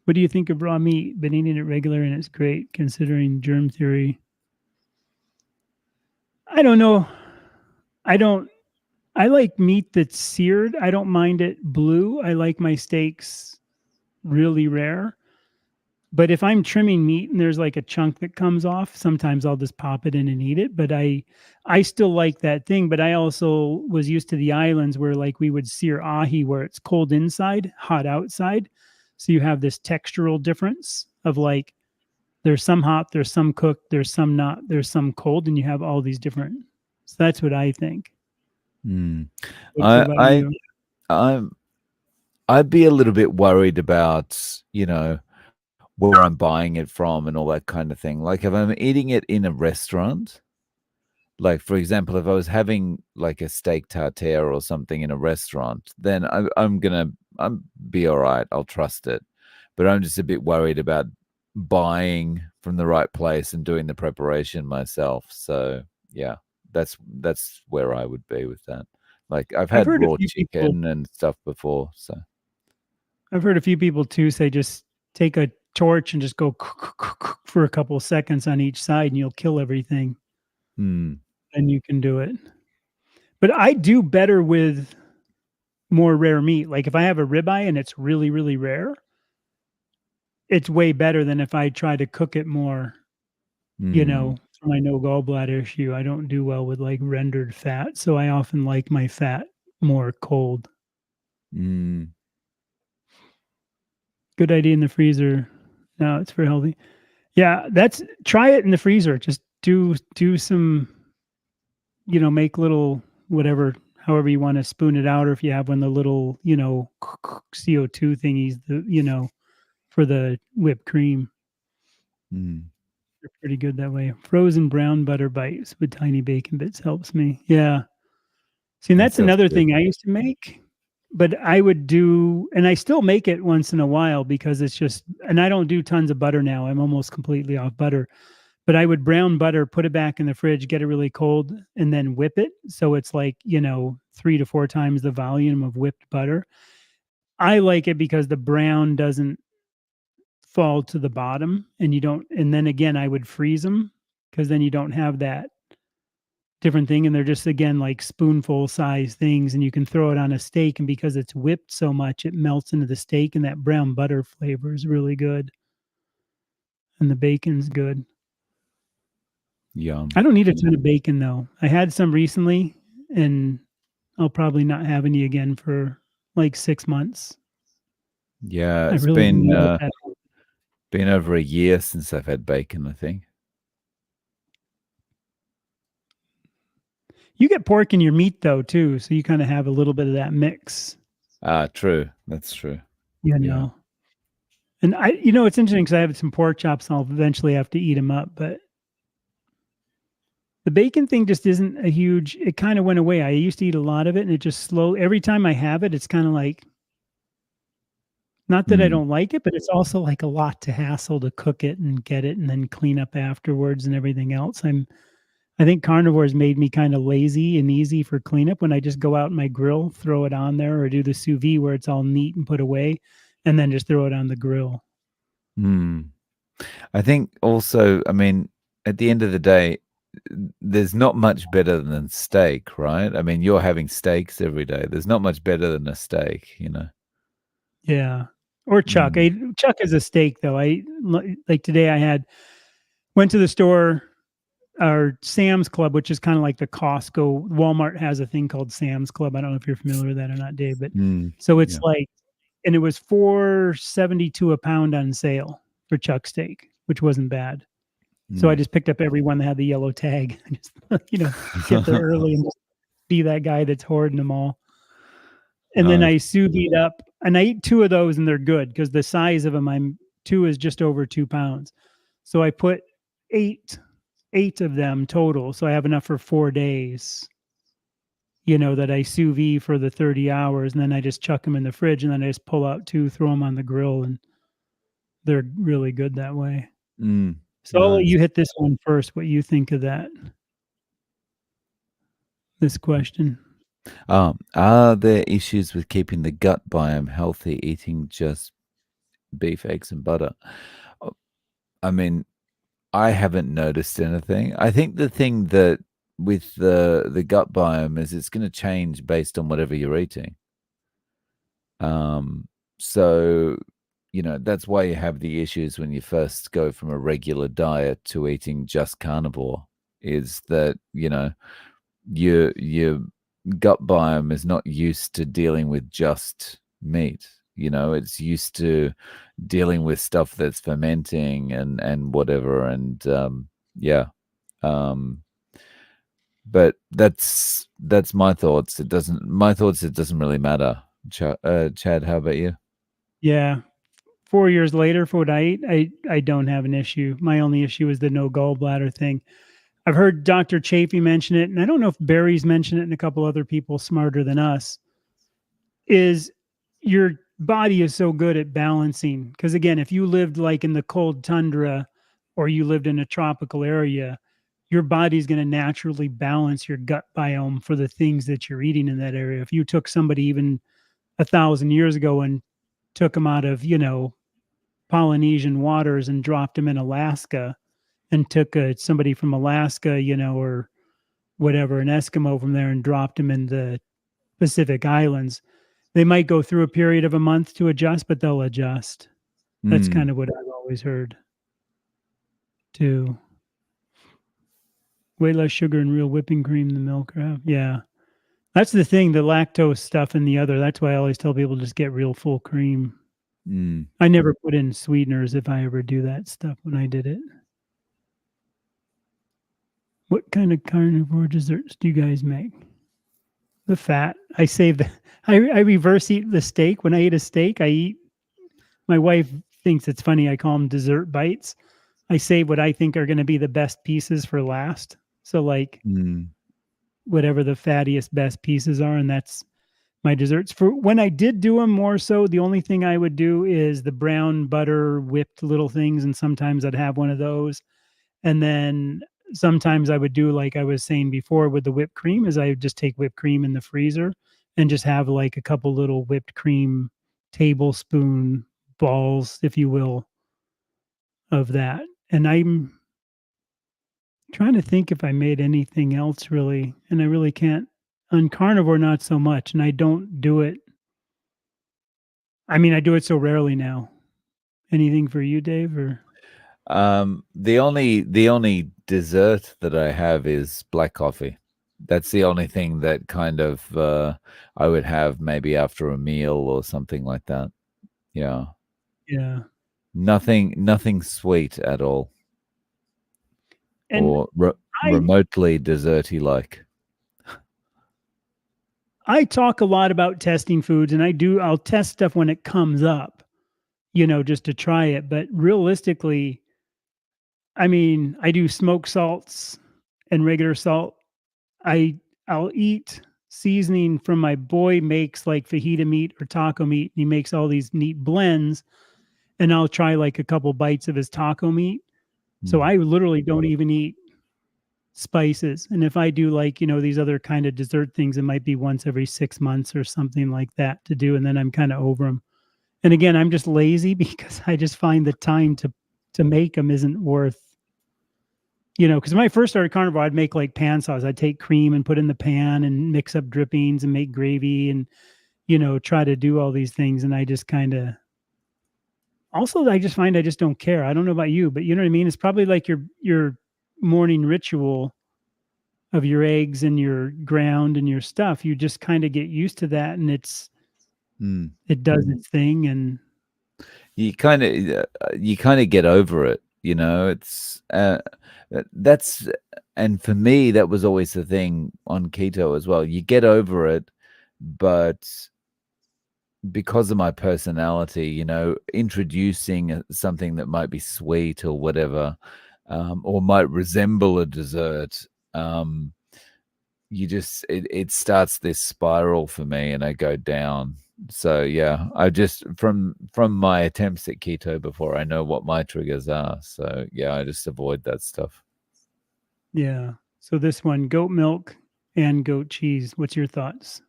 [SPEAKER 1] What do you think of raw meat? Been eating it regular, and it's great considering germ theory. I don't know. I like meat that's seared. I don't mind it blue. I like my steaks really rare. But if I'm trimming meat and there's like a chunk that comes off, sometimes I'll just pop it in and eat it. But I still like that thing. But I also was used to the islands where like we would sear ahi where it's cold inside, hot outside. So you have this textural difference of like there's some hot, there's some cooked, there's some not, there's some cold, and you have all these different. So that's what I think. What about
[SPEAKER 2] I
[SPEAKER 1] you?
[SPEAKER 2] I'd be a little bit worried about, where I'm buying it from and all that kind of thing. Like if I'm eating it in a restaurant, like for example, if I was having like a steak tartare or something in a restaurant, then I'm be all right. I'll trust it. But I'm just a bit worried about buying from the right place and doing the preparation myself. So yeah, that's where I would be with that. Like I've
[SPEAKER 1] I've
[SPEAKER 2] had
[SPEAKER 1] heard a
[SPEAKER 2] raw
[SPEAKER 1] few people.
[SPEAKER 2] chicken and stuff before, so
[SPEAKER 1] I've heard a few people too say just take a torch and just go for a couple of seconds on each side, and you'll kill everything. And you can do it. But I do better with more rare meat. Like if I have a ribeye and it's really, really rare, it's way better than if I try to cook it more. For my no gallbladder issue, I don't do well with like rendered fat. So I often like my fat more cold. Good idea in the freezer. No, it's for healthy. Yeah, try it in the freezer. Just do some, make little whatever, however you want to spoon it out, or if you have one of the little, CO2 thingies, for the whipped cream. They're pretty good that way. Frozen brown butter bites with tiny bacon bits helps me. Yeah. See, and
[SPEAKER 2] that
[SPEAKER 1] that's
[SPEAKER 2] sounds
[SPEAKER 1] another
[SPEAKER 2] good.
[SPEAKER 1] thing I used to make, but I would do, and I still make it once in a while because it's just, and I don't do tons of butter now. I'm almost completely off butter, but I would brown butter, put it back in the fridge, get it really cold, and then whip it. So it's like, 3 to 4 times the volume of whipped butter. I like it because the brown doesn't fall to the bottom, and you don't, and then again, I would freeze them because then you don't have that different thing. And they're just, again, like spoonful size things, and you can throw it on a steak. And because it's whipped so much, it melts into the steak, and that brown butter flavor is really good. And the bacon's good.
[SPEAKER 2] Yum.
[SPEAKER 1] I don't need a ton of bacon though. I had some recently, and I'll probably not have any again for like 6 months.
[SPEAKER 2] Yeah,
[SPEAKER 1] I
[SPEAKER 2] it's
[SPEAKER 1] really don't know what that is.
[SPEAKER 2] been over a year since I've had bacon, I think.
[SPEAKER 1] You get pork in your meat though too, so you kind of have a little bit of that mix.
[SPEAKER 2] True. That's true.
[SPEAKER 1] You
[SPEAKER 2] Yeah.
[SPEAKER 1] know. And it's interesting because I have some pork chops. I'll eventually have to eat them up, but the bacon thing just isn't a huge. It kind of went away. I used to eat a lot of it, and it just slowly. Every time I have it, it's kind of like, not that I don't like it, but it's also like a lot to hassle to cook it and get it and then clean up afterwards and everything else. I think carnivore has made me kind of lazy and easy for cleanup when I just go out in my grill, throw it on there, or do the sous vide where it's all neat and put away, and then just throw it on the grill.
[SPEAKER 2] I think also, I mean, at the end of the day, there's not much better than steak, right? I mean, you're having steaks every day. There's not much better than a steak,
[SPEAKER 1] Yeah. or chuck.
[SPEAKER 2] Mm,
[SPEAKER 1] Chuck is a steak though. Like today went to the store, or Sam's Club, which is kind of like the Costco. Walmart has a thing called Sam's Club. I don't know if you're familiar with that or not, Dave, but
[SPEAKER 2] mm,
[SPEAKER 1] so it's
[SPEAKER 2] yeah.
[SPEAKER 1] like, and it was $4.72 a pound on sale for chuck steak, which wasn't bad. So I
[SPEAKER 2] Mm.
[SPEAKER 1] just picked up every one that had the yellow tag. I just, get there early and just be that guy that's hoarding them all. And then
[SPEAKER 2] Nice.
[SPEAKER 1] I sous vide up, and I eat two of those, and they're good because the size of them, two is just over 2 pounds. So I put eight of them total. So I have enough for 4 days, that I sous vide for the 30 hours. And then I just chuck them in the fridge, and then I just pull out two, throw them on the grill, and they're really good that way.
[SPEAKER 2] Mm,
[SPEAKER 1] So I'll let
[SPEAKER 2] nice.
[SPEAKER 1] you hit this one first, what you think of this question.
[SPEAKER 2] Are there issues with keeping the gut biome healthy eating just beef, eggs, and butter? Uh, I mean, I haven't noticed anything. I think the thing that with the gut biome is it's going to change based on whatever you're eating. So that's why you have the issues when you first go from a regular diet to eating just carnivore. Is that your gut biome is not used to dealing with just meat. It's used to dealing with stuff that's fermenting and whatever. And yeah, um, but that's my thoughts. It doesn't really matter. Chad, how about you?
[SPEAKER 1] Yeah. 4 years later, for what I eat, I don't have an issue. My only issue is the no gallbladder thing. I've heard Dr. Chafee mention it, and I don't know if Barry's mentioned it and a couple other people smarter than us, is your body is so good at balancing. Because again, if you lived like in the cold tundra or you lived in a tropical area, your body's going to naturally balance your gut biome for the things that you're eating in that area. If you took somebody even 1,000 years ago and took them out of, Polynesian waters and dropped them in Alaska, and took somebody from Alaska, or whatever, an Eskimo from there, and dropped them in the Pacific Islands, they might go through a period of a month to adjust, but they'll adjust. That's
[SPEAKER 2] Mm,
[SPEAKER 1] kind of what I've always heard too. Way less sugar and real whipping cream than milk have. Yeah. That's the thing, the lactose stuff and the other. That's why I always tell people just get real full cream.
[SPEAKER 2] mm.
[SPEAKER 1] I never put in sweeteners if I ever do that stuff when I did it. What kind of carnivore desserts do you guys make? The fat. I save the I reverse eat the steak. When I eat a steak, my wife thinks it's funny. I call them dessert bites. I save what I think are going to be the best pieces for last. So like
[SPEAKER 2] Mm,
[SPEAKER 1] whatever the fattiest best pieces are, and that's my desserts. For when I did do them more so, the only thing I would do is the brown butter whipped little things, and sometimes I'd have one of those. And then sometimes I would do, like I was saying before with the whipped cream, is I would just take whipped cream in the freezer and just have like a couple little whipped cream tablespoon balls, if you will, of that. And I'm trying to think if I made anything else really, and I really can't. On carnivore, not so much, and I don't do it. I mean, I do it so rarely now. Anything for you, Dave? Or
[SPEAKER 2] the only dessert that I have is black coffee. That's the only thing that kind of I would have maybe after a meal or something like that. Yeah.
[SPEAKER 1] yeah,
[SPEAKER 2] Nothing sweet at all
[SPEAKER 1] and
[SPEAKER 2] or
[SPEAKER 1] I
[SPEAKER 2] remotely desserty like.
[SPEAKER 1] I talk a lot about testing foods, and I'll test stuff when it comes up, just to try it. But realistically, I mean, I do smoked salts and regular salt. I'll eat seasoning from my boy makes like fajita meat or taco meat. And he makes all these neat blends, and I'll try like a couple bites of his taco meat. So
[SPEAKER 2] Mm,
[SPEAKER 1] I literally don't even eat spices. And if I do like, these other kind of dessert things, it might be once every 6 months or something like that to do. And then I'm kind of over them. And again, I'm just lazy because I just find the time to make them isn't worth, because when I first started carnivore, I'd make like pan sauce. I'd take cream and put in the pan and mix up drippings and make gravy and, try to do all these things. And I just kind of also, I just find I just don't care. I don't know about you, but you know what I mean? It's probably like your morning ritual of your eggs and your ground and your stuff. You just kind of get used to that, and
[SPEAKER 2] Mm.
[SPEAKER 1] it does its thing. And
[SPEAKER 2] You kind of get over it, you know. It's that's and for me that was always the thing on keto as well. You get over it, but because of my personality, you know, introducing something that might be sweet or whatever, or might resemble a dessert, it starts this spiral for me, and I go down. So yeah, I just from my attempts at keto before, I know what my triggers are. So yeah, I just avoid that stuff.
[SPEAKER 1] yeah. So this one, goat milk and goat cheese. What's your thoughts?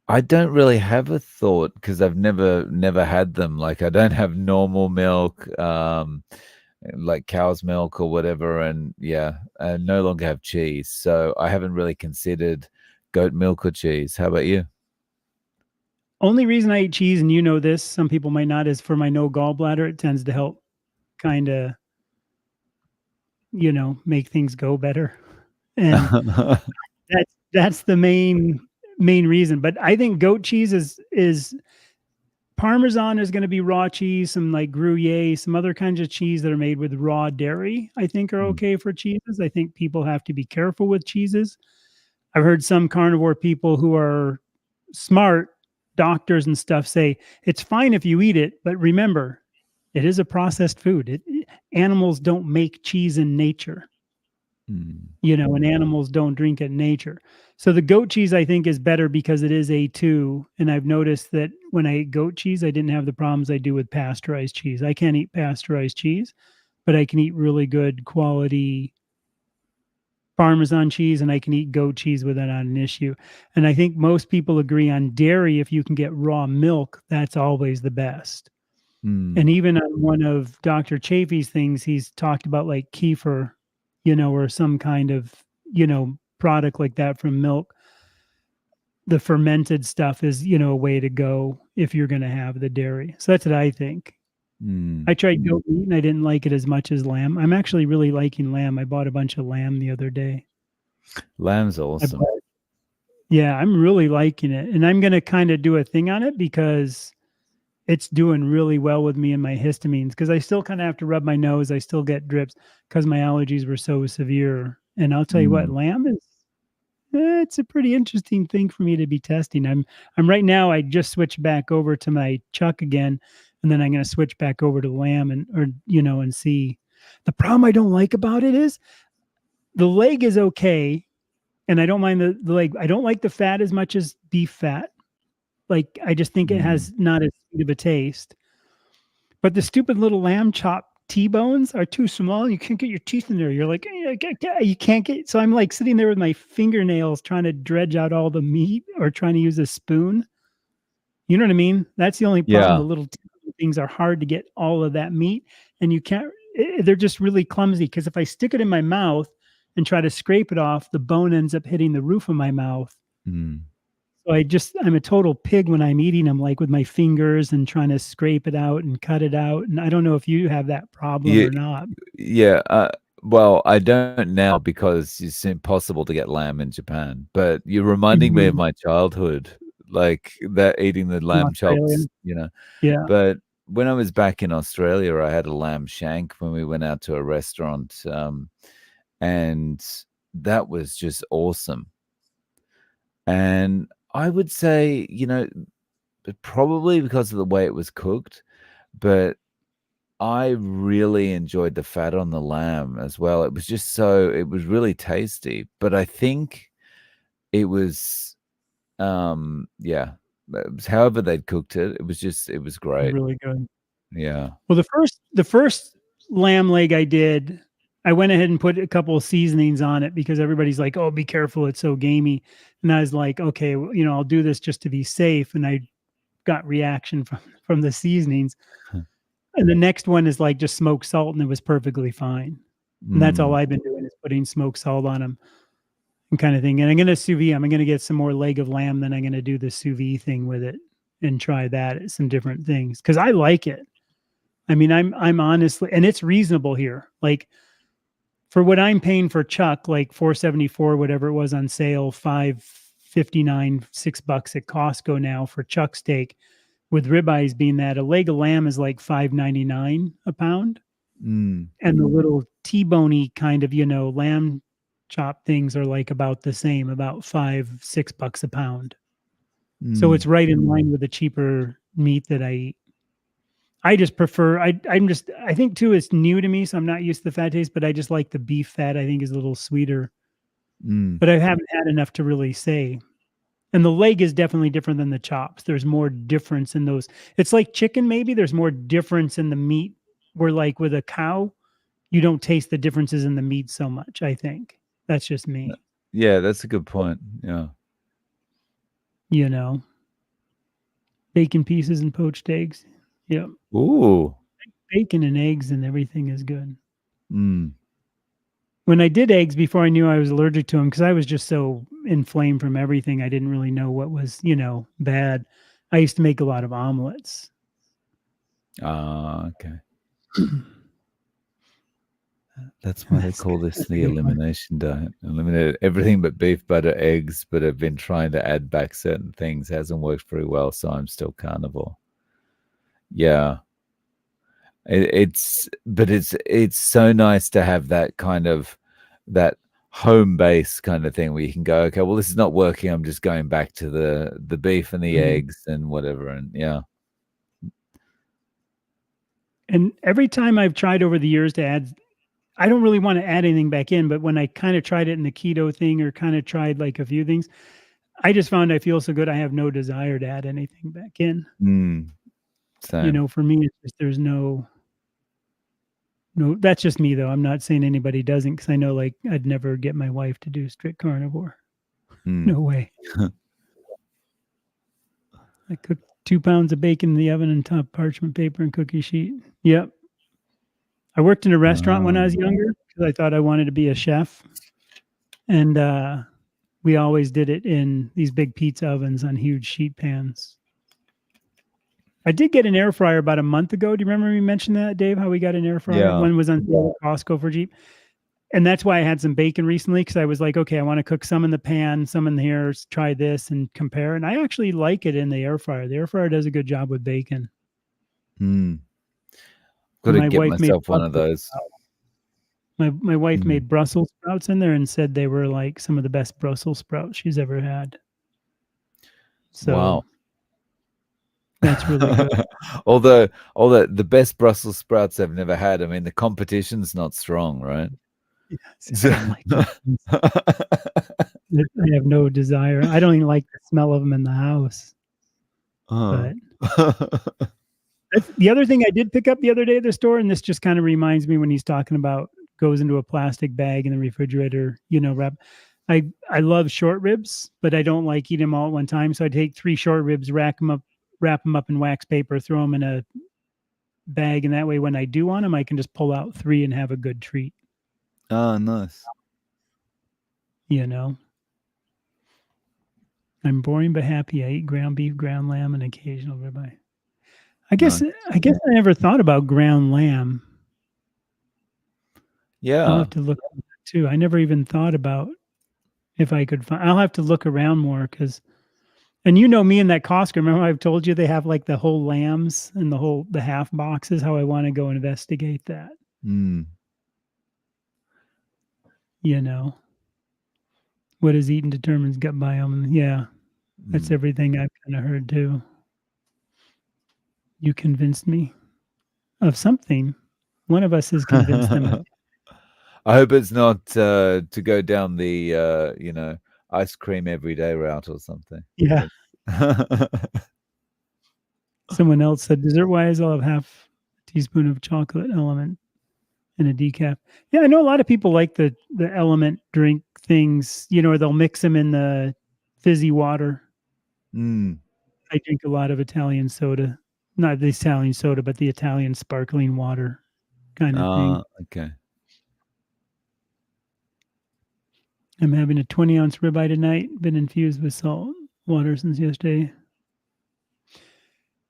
[SPEAKER 2] I don't really have a thought because I've never had them. Like I don't have normal milk, like cow's milk or whatever, and yeah, I no longer have cheese. So I haven't really considered goat milk or cheese. How about you?
[SPEAKER 1] Only reason I eat cheese, and you know this, some people might not, is for my no gallbladder. It tends to help kind of, make things go better. And that's the main reason. But I think goat cheese is Parmesan is going to be raw cheese, some like Gruyere, some other kinds of cheese that are made with raw dairy, I think are
[SPEAKER 2] Mm,
[SPEAKER 1] okay for cheeses. I think people have to be careful with cheeses. I've heard some carnivore people who are smart, doctors and stuff, say it's fine if you eat it, but remember, it is a processed food. Animals don't make cheese in nature,
[SPEAKER 2] mm,
[SPEAKER 1] and animals don't drink it in nature. So the goat cheese I think is better because it is A2. And I've noticed that when I ate goat cheese, I didn't have the problems I do with pasteurized cheese. I can't eat pasteurized cheese, but I can eat really good quality Parmesan cheese, and I can eat goat cheese without an issue. And I think most people agree on dairy. If you can get raw milk, that's always the best.
[SPEAKER 2] mm,
[SPEAKER 1] And even on one of Dr. Chafee's things, he's talked about like kefir, or some kind of, product like that from milk. The fermented stuff is, a way to go if you're going to have the dairy. So that's what I think.
[SPEAKER 2] mm.
[SPEAKER 1] I tried goat meat and I didn't like it as much as lamb. I'm actually really liking lamb. I bought a bunch of lamb the other day.
[SPEAKER 2] Lamb's
[SPEAKER 1] I
[SPEAKER 2] awesome.
[SPEAKER 1] bought, yeah, I'm really liking it. And I'm going to kind of do a thing on it because it's doing really well with me and my histamines, because I still kind of have to rub my nose. I still get drips because my allergies were so severe. And I'll tell you what,
[SPEAKER 2] Mm,
[SPEAKER 1] lamb is it's a pretty interesting thing for me to be testing. I'm right now, I just switched back over to my chuck again, and then I'm going to switch back over to lamb and see. The problem I don't like about it is the leg is okay, and I don't mind the leg. I don't like the fat as much as beef fat. Like I just think it
[SPEAKER 2] mm.
[SPEAKER 1] has not as sweet of a taste. But the stupid little lamb chop T-bones are too small. You can't get your teeth in there. You're like, you can't get. So I'm like sitting there with my fingernails trying to dredge out all the meat or trying to use a spoon. You know what I mean? That's the only problem.
[SPEAKER 2] Yeah.
[SPEAKER 1] The little things are hard to get all of that meat, and you can't. They're just really clumsy because if I stick it in my mouth and try to scrape it off, the bone ends up hitting the roof of my mouth.
[SPEAKER 2] Mm.
[SPEAKER 1] So I'm a total pig when I'm eating them, like with my fingers and trying to scrape it out and cut it out. And I don't know if you have that problem
[SPEAKER 2] Yeah,
[SPEAKER 1] or not.
[SPEAKER 2] yeah. Well, I don't now because it's impossible to get lamb in Japan. But you're reminding me of
[SPEAKER 1] Mhm.
[SPEAKER 2] my childhood, like that eating the
[SPEAKER 1] In
[SPEAKER 2] lamb
[SPEAKER 1] Australia.
[SPEAKER 2] chops, you know.
[SPEAKER 1] Yeah,
[SPEAKER 2] But when I was back in Australia, I had a lamb shank when we went out to a restaurant, and that was just awesome. And I would say, probably because of the way it was cooked, but I really enjoyed the fat on the lamb as well. It was really tasty, but I think it was, yeah, it was however they'd cooked it, it was great.
[SPEAKER 1] really good.
[SPEAKER 2] Yeah.
[SPEAKER 1] Well, the first lamb leg I did, I went ahead and put a couple of seasonings on it because everybody's like, "Oh, be careful, it's so gamey." And I was like, "Okay, well, I'll do this just to be safe." And I got reaction from the seasonings. And the next one is like just smoked salt, and it was perfectly fine. And that's all
[SPEAKER 2] Mm,
[SPEAKER 1] I've been doing is putting smoked salt on them and kind of thing. And I'm gonna sous vide. I'm gonna get some more leg of lamb, then I'm gonna do the sous vide thing with it and try that at some different things because I like it. I mean, I'm honestly, and it's reasonable here. Like for what I'm paying for chuck, like 474, whatever it was on sale, 559, $6 at Costco now for chuck steak, with ribeyes being that a leg of lamb is like 5.99 a pound.
[SPEAKER 2] Mm,
[SPEAKER 1] And the little T-boney kind of, lamb chop things are like about the same, about $5, $6 a pound. So
[SPEAKER 2] mm,
[SPEAKER 1] it's right in line with the cheaper meat that I eat. I just prefer, I think too, it's new to me, so I'm not used to the fat taste, but I just like the beef fat. I think is a little sweeter,
[SPEAKER 2] mm,
[SPEAKER 1] but I haven't had enough to really say. And the leg is definitely different than the chops. There's more difference in those. It's like chicken, maybe there's more difference in the meat. Where like with a cow, you don't taste the differences in the meat so much. I think that's just me.
[SPEAKER 2] yeah, that's a good point. Yeah.
[SPEAKER 1] You know, bacon pieces and poached eggs. Yep,
[SPEAKER 2] Ooh.
[SPEAKER 1] bacon and eggs and everything is good.
[SPEAKER 2] Mm,
[SPEAKER 1] When I did eggs before I knew I was allergic to them, because I was just so inflamed from everything, I didn't really know what was, bad. I used to make a lot of omelets.
[SPEAKER 2] okay. That's why they
[SPEAKER 1] That's
[SPEAKER 2] call
[SPEAKER 1] good.
[SPEAKER 2] this
[SPEAKER 1] That's a
[SPEAKER 2] the
[SPEAKER 1] good one.
[SPEAKER 2] elimination diet. Eliminated everything but beef, butter, eggs, but I've been trying to add back certain things. Hasn't worked very well, so I'm still carnivore. Yeah. It's so nice to have that kind of that home base kind of thing where you can go, okay, well, this is not working. I'm just going back to the beef and the
[SPEAKER 1] Mhm.
[SPEAKER 2] eggs and whatever. And yeah.
[SPEAKER 1] And every time I've tried over the years to add, I don't really want to add anything back in, but when I kind of tried it in the keto thing or kind of tried like a few things, I just found I feel so good. I have no desire to add anything back in.
[SPEAKER 2] Mm, same.
[SPEAKER 1] For me, it's just there's no. That's just me though. I'm not saying anybody doesn't, because I know like I'd never get my wife to do strict carnivore.
[SPEAKER 2] Mm.
[SPEAKER 1] No way. I cooked 2 pounds of bacon in the oven on top parchment paper and cookie sheet. Yep. I worked in a restaurant when I was
[SPEAKER 2] Um,
[SPEAKER 1] younger because I thought I wanted to be a chef, and we always did it in these big pizza ovens on huge sheet pans. I did get an air fryer about a month ago. Do you remember me mentioned that, Dave? How we got an air fryer?
[SPEAKER 2] yeah.
[SPEAKER 1] One was on sale at Costco for Jeep. And that's why I had some bacon recently, because I was like, okay, I want to cook some in the pan, some in here, try this and compare. And I actually like it in the air fryer. The air fryer does a good job with bacon.
[SPEAKER 2] Mm. Got
[SPEAKER 1] And
[SPEAKER 2] to
[SPEAKER 1] my
[SPEAKER 2] get
[SPEAKER 1] wife made
[SPEAKER 2] myself one of those.
[SPEAKER 1] my wife
[SPEAKER 2] Mm.
[SPEAKER 1] made Brussels sprouts in there and said they were like some of the best Brussels sprouts she's ever had. So
[SPEAKER 2] Wow.
[SPEAKER 1] that's really good.
[SPEAKER 2] Although the best Brussels sprouts I've never had. I mean, the competition's not strong, right?
[SPEAKER 1] Yes, I don't like those. I have no desire. I don't even like the smell of them in the house.
[SPEAKER 2] Oh.
[SPEAKER 1] But that's the other thing I did pick up the other day at the store, and this just kind of reminds me when he's talking about goes into a plastic bag in the refrigerator, wrap. I love short ribs, but I don't like eating them all at one time. So I take 3 short ribs, wrap them up in wax paper, throw them in a bag, and that way when I do want them, I can just pull out 3 and have a good treat.
[SPEAKER 2] Oh, nice.
[SPEAKER 1] You know, I'm boring but happy. I eat ground beef, ground lamb, and occasional ribeye. I guess
[SPEAKER 2] Nice.
[SPEAKER 1] I guess I never thought about ground lamb. I'll
[SPEAKER 2] Yeah.
[SPEAKER 1] have to look at that too. I never even thought about if I could find. I'll have to look around more because, and me in that Costco. Remember I've told you they have like the whole lambs and the half boxes. How I want to go investigate that.
[SPEAKER 2] Mm.
[SPEAKER 1] You know, what is eaten determines gut biome. And yeah, that's
[SPEAKER 2] Mm.
[SPEAKER 1] everything I've kind of heard too. You convinced me of something. One of us has convinced them.
[SPEAKER 2] I hope it's not to go down the ice cream every day route or something.
[SPEAKER 1] Yeah. Someone else said dessert wise, I'll have half a teaspoon of chocolate element and a decaf. Yeah, I know a lot of people like the element drink things, or they'll mix them in the fizzy water.
[SPEAKER 2] Mm.
[SPEAKER 1] I drink a lot of Italian soda. Not the Italian soda, but the Italian sparkling water kind of thing.
[SPEAKER 2] Okay.
[SPEAKER 1] I'm having a 20-ounce ribeye tonight, been infused with salt water since yesterday.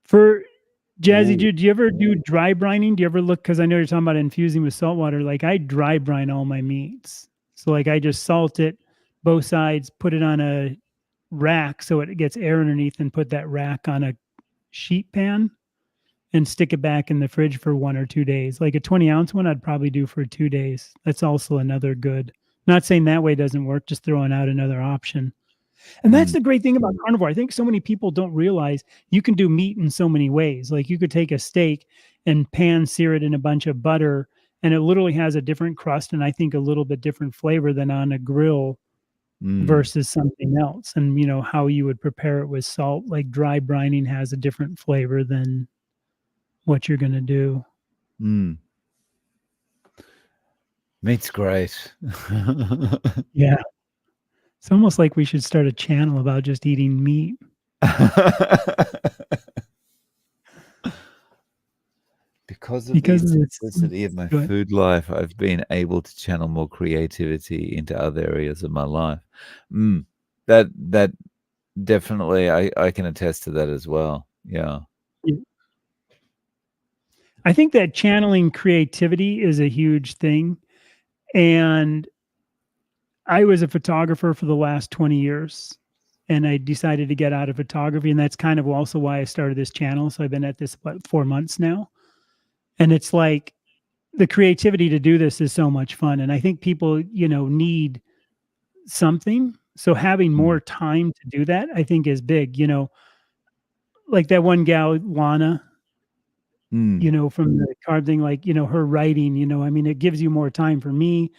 [SPEAKER 1] For Jazzy,
[SPEAKER 2] Ooh.
[SPEAKER 1] do you ever do dry brining? Do you ever look? Because I know you're talking about infusing with salt water. Like I dry brine all my meats. So like I just salt it both sides, put it on a rack so it gets air underneath, and put that rack on a sheet pan and stick it back in the fridge for 1 or 2 days. Like a 20-ounce one, I'd probably do for 2 days. That's also another good. Not saying that way doesn't work, just throwing out another option. And that's
[SPEAKER 2] Mm,
[SPEAKER 1] the great thing about carnivore. I think so many people don't realize you can do meat in so many ways. Like you could take a steak and pan sear it in a bunch of butter, and it literally has a different crust and I think a little bit different flavor than on a grill
[SPEAKER 2] mm,
[SPEAKER 1] versus something else. And how you would prepare it with salt, like dry brining has a different flavor than what you're going to do.
[SPEAKER 2] mm. Meat's great.
[SPEAKER 1] Yeah. It's almost like we should start a channel about just eating meat.
[SPEAKER 2] Because of the
[SPEAKER 1] Because
[SPEAKER 2] simplicity of my
[SPEAKER 1] good.
[SPEAKER 2] food life, I've been able to channel more creativity into other areas of my life. Mm, that definitely, I can attest to that as well. Yeah.
[SPEAKER 1] I think that channeling creativity is a huge thing. And I was a photographer for the last 20 years, and I decided to get out of photography. And that's kind of also why I started this channel. So I've been at this about 4 months now. And it's like the creativity to do this is so much fun. And I think people, need something. So having
[SPEAKER 2] Mm,
[SPEAKER 1] more time to do that, I think is big. Like that one gal, Lana,
[SPEAKER 2] mm,
[SPEAKER 1] from the carb thing, like, her writing, I mean, it gives you more time. For me,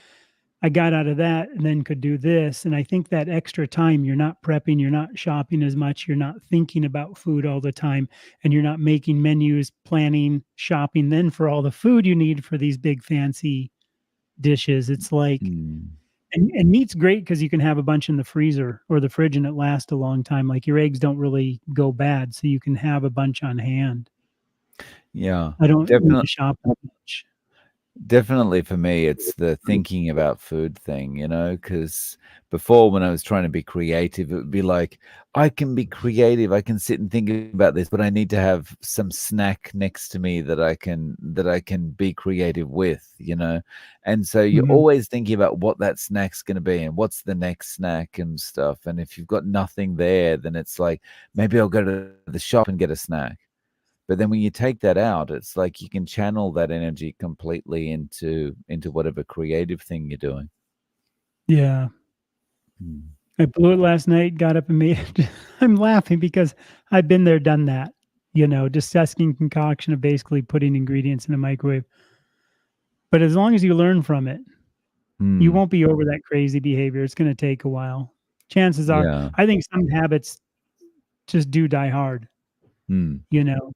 [SPEAKER 1] I got out of that and then could do this. And I think that extra time, you're not prepping, you're not shopping as much, you're not thinking about food all the time, and you're not making menus, planning, shopping then for all the food you need for these big fancy dishes. It's like,
[SPEAKER 2] mm.
[SPEAKER 1] and meat's great because you can have a bunch in the freezer or the fridge and it lasts a long time. Like your eggs don't really go bad, so you can have a bunch on hand.
[SPEAKER 2] Yeah.
[SPEAKER 1] I don't need
[SPEAKER 2] Definitely.
[SPEAKER 1] to shop that much.
[SPEAKER 2] Definitely for me, it's the thinking about food thing, because before when I was trying to be creative, it would be like, I can be creative, I can sit and think about this, but I need to have some snack next to me that I can be creative with. And so you're
[SPEAKER 1] Mhm.
[SPEAKER 2] always thinking about what that snack's going to be and what's the next snack and stuff. And if you've got nothing there, then it's like, maybe I'll go to the shop and get a snack. But then when you take that out, it's like you can channel that energy completely into whatever creative thing you're doing.
[SPEAKER 1] Yeah.
[SPEAKER 2] Mm.
[SPEAKER 1] I blew it last night, got up and made it. I'm laughing because I've been there, done that, disgusting concoction of basically putting ingredients in a microwave. But as long as you learn from it, you
[SPEAKER 2] Mm.
[SPEAKER 1] won't be over that crazy behavior. It's going to take a while. Chances are,
[SPEAKER 2] Yeah.
[SPEAKER 1] I think some habits just do die hard,
[SPEAKER 2] Mm.
[SPEAKER 1] you know.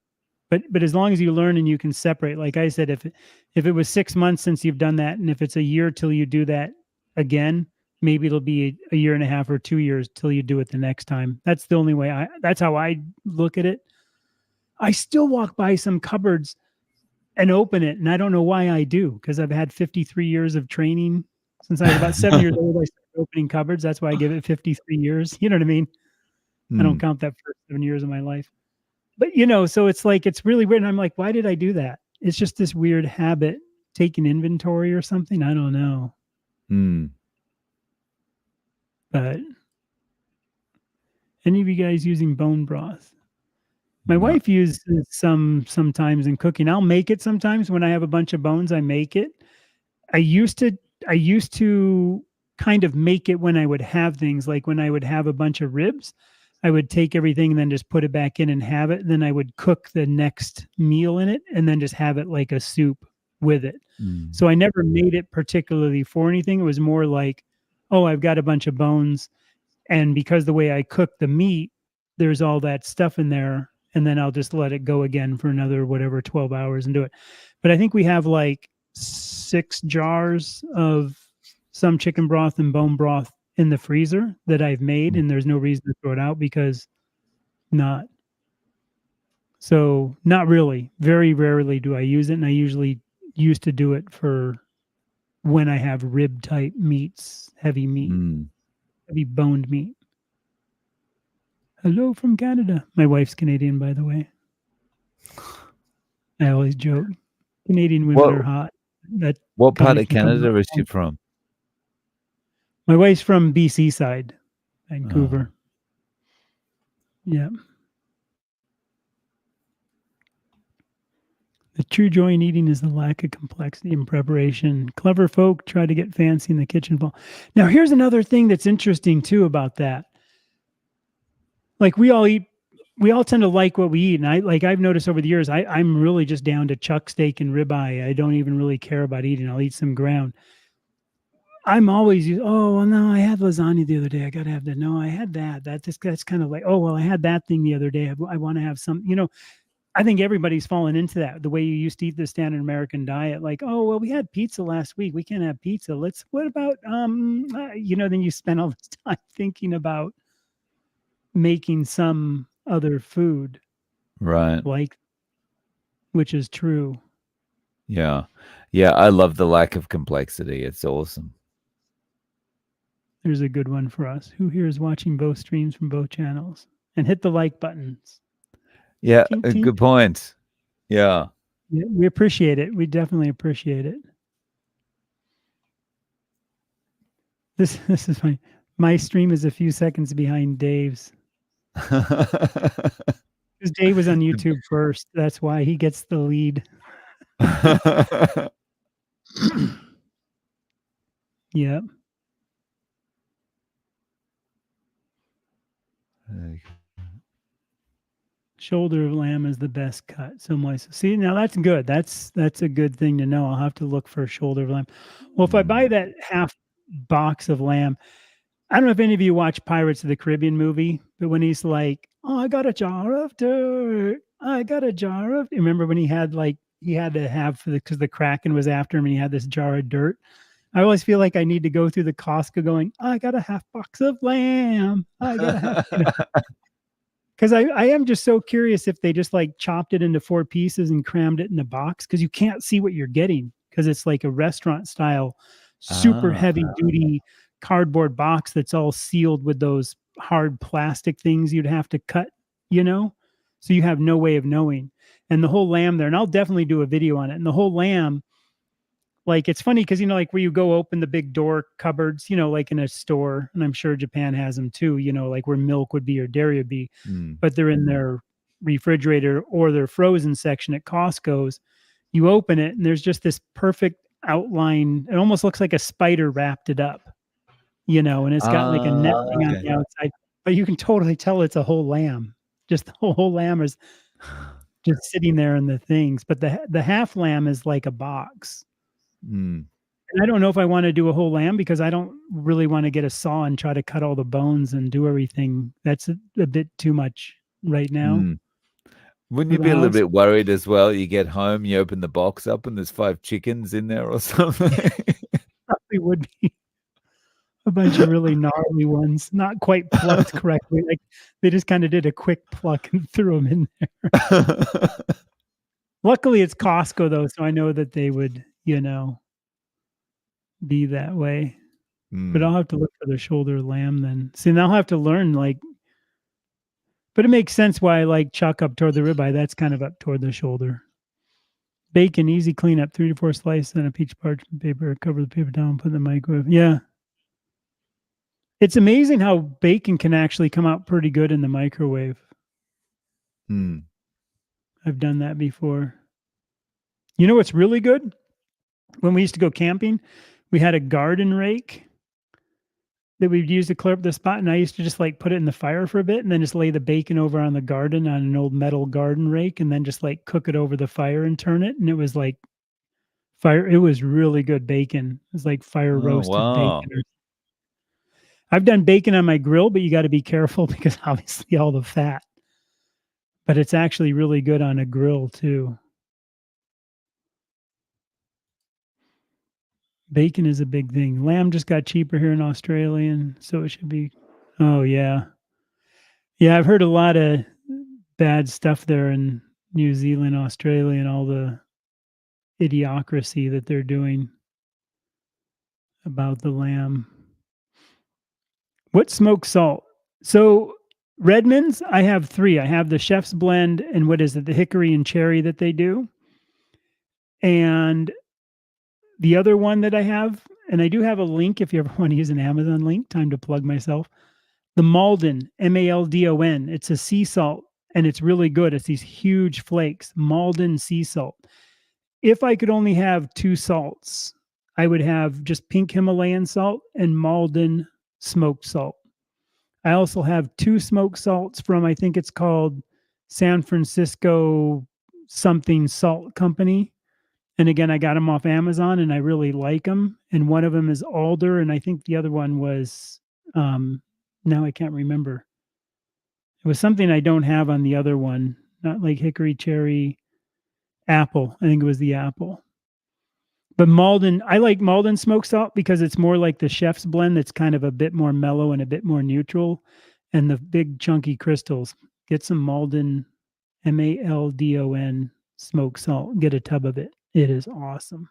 [SPEAKER 1] But as long as you learn and you can separate, like I said, if it was 6 months since you've done that, and if it's a year till you do that again, maybe it'll be a year and a half or 2 years till you do it the next time. That's the only way. That's how I look at it. I still walk by some cupboards and open it, and I don't know why I do, because I've had 53 years of training since I was about 7 years old. I started opening cupboards. That's why I give it 53 years. You know what I mean? I don't
[SPEAKER 2] Mm.
[SPEAKER 1] count that first 7 years of my life. But, so it's like, it's really weird. And I'm like, why did I do that? It's just this weird habit, taking inventory or something. I don't know.
[SPEAKER 2] Mm.
[SPEAKER 1] But any of you guys using bone broth? My
[SPEAKER 2] No.
[SPEAKER 1] wife uses some sometimes in cooking. I'll make it sometimes when I have a bunch of bones. I make it. I used to I used to kind of make it when I would have things, like when I would have a bunch of ribs, I would take everything and then just put it back in and have it. And then I would cook the next meal in it and then just have it like a soup with it.
[SPEAKER 2] Mm.
[SPEAKER 1] So I never made it particularly for anything. It was more like, oh, I've got a bunch of bones, and because the way I cook the meat, there's all that stuff in there, and then I'll just let it go again for another whatever 12 hours and do it. But I think we have like 6 jars of some chicken broth and bone broth in the freezer that I've made,
[SPEAKER 2] Mm.
[SPEAKER 1] and there's no reason to throw it out because not. So not really. Very rarely do I use it, and I usually used to do it for when I have rib type meats, heavy meat,
[SPEAKER 2] Mm.
[SPEAKER 1] heavy boned meat. Hello from Canada. My wife's Canadian, by the way. I always joke. Canadian women
[SPEAKER 2] What
[SPEAKER 1] are hot. That
[SPEAKER 2] what part
[SPEAKER 1] comment
[SPEAKER 2] of
[SPEAKER 1] can come
[SPEAKER 2] Canada
[SPEAKER 1] up.
[SPEAKER 2] is she from?
[SPEAKER 1] My wife's from BC side,
[SPEAKER 2] Oh.
[SPEAKER 1] Vancouver. Yeah. The true joy in eating is the lack of complexity in preparation. Clever folk try to get fancy in the kitchen. Now, here's another thing that's interesting too about that. Like we all tend to like what we eat, and I've noticed over the years, I'm really just down to chuck steak and ribeye. I don't even really care about eating. I'll eat some ground. I'm always, oh well, no, I had lasagna the other day. I gotta have that. No, I had that. That's kind of like, oh well, I had that thing the other day. I want to have some. I think everybody's fallen into that. The way you used to eat the standard American diet, like, oh well, we had pizza last week. We can't have pizza. What about then you spend all this time thinking about making some other food,
[SPEAKER 2] Right.
[SPEAKER 1] like, which is true.
[SPEAKER 2] Yeah. Yeah, I love the lack of complexity. It's awesome.
[SPEAKER 1] There's a good one for us. Who here is watching both streams from both channels? And hit the like buttons.
[SPEAKER 2] Yeah,
[SPEAKER 1] Tink,
[SPEAKER 2] a
[SPEAKER 1] tink.
[SPEAKER 2] good point. Yeah.
[SPEAKER 1] Yeah, we appreciate it. We definitely appreciate it. This is funny. My stream is a few seconds behind Dave's. Because Dave was on YouTube first. That's why he gets the lead. Yeah. Shoulder of lamb is the best cut. So moist. See, now that's good. That's a good thing to know. I'll have to look for a shoulder of lamb. Well, if I buy that half box of lamb, I don't know if any of you watch Pirates of the Caribbean movie, but when he's like, "Oh, I got a jar of dirt. I got a jar of." Remember when he had to have because the Kraken was after him and he had this jar of dirt. I always feel like I need to go through the Costco going, "I got a half box of lamb. I got a half." Because I am just so curious if they just like chopped it into 4 pieces and crammed it in a box because you can't see what you're getting because it's like a restaurant style, super
[SPEAKER 2] Ah.
[SPEAKER 1] heavy duty cardboard box that's all sealed with those hard plastic things you'd have to cut, so you have no way of knowing. And the whole lamb there, and I'll definitely do a video on it. And the whole lamb, like it's funny because like where you go open the big door cupboards, like in a store, and I'm sure Japan has them too, like where milk would be or dairy would be, but they're in their refrigerator or their frozen section at Costco's. You open it and there's just this perfect outline. It almost looks like a spider wrapped it up, and it's got like a netting on
[SPEAKER 2] Okay.
[SPEAKER 1] the outside, but you can totally tell it's a whole lamb. Just the whole lamb is just sitting there in the things, but the half lamb is like a box. And I don't know if I want to do a whole lamb because I don't really want to get a saw and try to cut all the bones and do everything. That's a bit too much right now
[SPEAKER 2] Wouldn't
[SPEAKER 1] for
[SPEAKER 2] you
[SPEAKER 1] the
[SPEAKER 2] be a little
[SPEAKER 1] house.
[SPEAKER 2] bit worried as well? You get home, you open the box up, and there's 5 chickens in there or something?
[SPEAKER 1] Probably would be a bunch of really gnarly ones, not quite plucked correctly. Like they just kind of did a quick pluck and threw them in there. Luckily, it's Costco though, so I know that they would, be that way. But I'll have to look for the shoulder lamb then. See, and I'll have to learn but it makes sense why I like chuck up toward the ribeye. That's kind of up toward the shoulder. Bacon, easy cleanup, 3 to 4 slices on a peach parchment paper. Cover the paper down, put in the microwave. Yeah. It's amazing how bacon can actually come out pretty good in the microwave. I've done that before. You know what's really good? When we used to go camping, we had a garden rake that we'd use to clear up the spot, and I used to just like put it in the fire for a bit and then just lay the bacon over on the garden on an old metal garden rake and then just like cook it over the fire and turn it, and it was like fire. It was really good bacon. It was like fire
[SPEAKER 2] Oh,
[SPEAKER 1] roasted
[SPEAKER 2] wow.
[SPEAKER 1] bacon. I've done bacon on my grill, but you got to be careful because obviously all the fat. But it's actually really good on a grill too. Bacon is a big thing. Lamb just got cheaper here in Australia, and so it should be. Oh yeah, yeah. I've heard a lot of bad stuff there in New Zealand, Australia, and all the idiocracy that they're doing about the lamb. What smoked salt? So Redmond's, I have 3. I have the chef's blend and what is it, the hickory and cherry that they do. And the other one that I have, and I do have a link if you ever want to use an Amazon link, time to plug myself. The Maldon, Maldon. It's a sea salt and it's really good. It's these huge flakes, Maldon sea salt. If I could only have two salts, I would have just pink Himalayan salt and Maldon smoked salt. I also have two smoked salts from, I think it's called San Francisco something salt company. And again, I got them off Amazon and I really like them. And one of them is alder. And I think the other one was, now I can't remember. It was something I don't have on the other one, not like hickory, cherry, apple. I think it was the apple. But Malden, I like Malden smoked salt because it's more like the chef's blend that's kind of a bit more mellow and a bit more neutral. And the big chunky crystals. Get some Malden, Maldon smoked salt. Get a tub of it. It is awesome.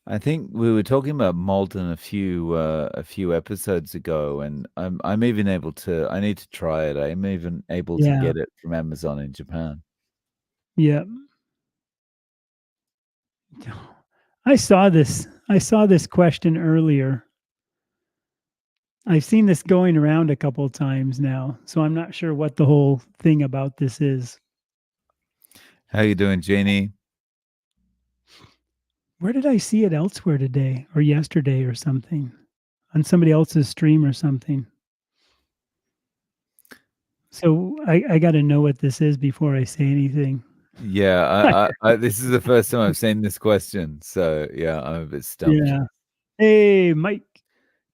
[SPEAKER 2] I think we were talking about Malton a few episodes ago, and I'm even able to. I need to try it. I'm even able to
[SPEAKER 1] Yeah.
[SPEAKER 2] get it from Amazon in Japan.
[SPEAKER 1] Yeah. I saw this question earlier. I've seen this going around a couple of times now, so I'm not sure what the whole thing about this is.
[SPEAKER 2] How you doing, Jeannie?
[SPEAKER 1] Where did I see it elsewhere today or yesterday or something? On somebody else's stream or something. So I got to know what this is before I say anything.
[SPEAKER 2] Yeah, I this is the first time I've seen this question, so yeah, I'm a bit stumped.
[SPEAKER 1] Yeah. Hey, Mike.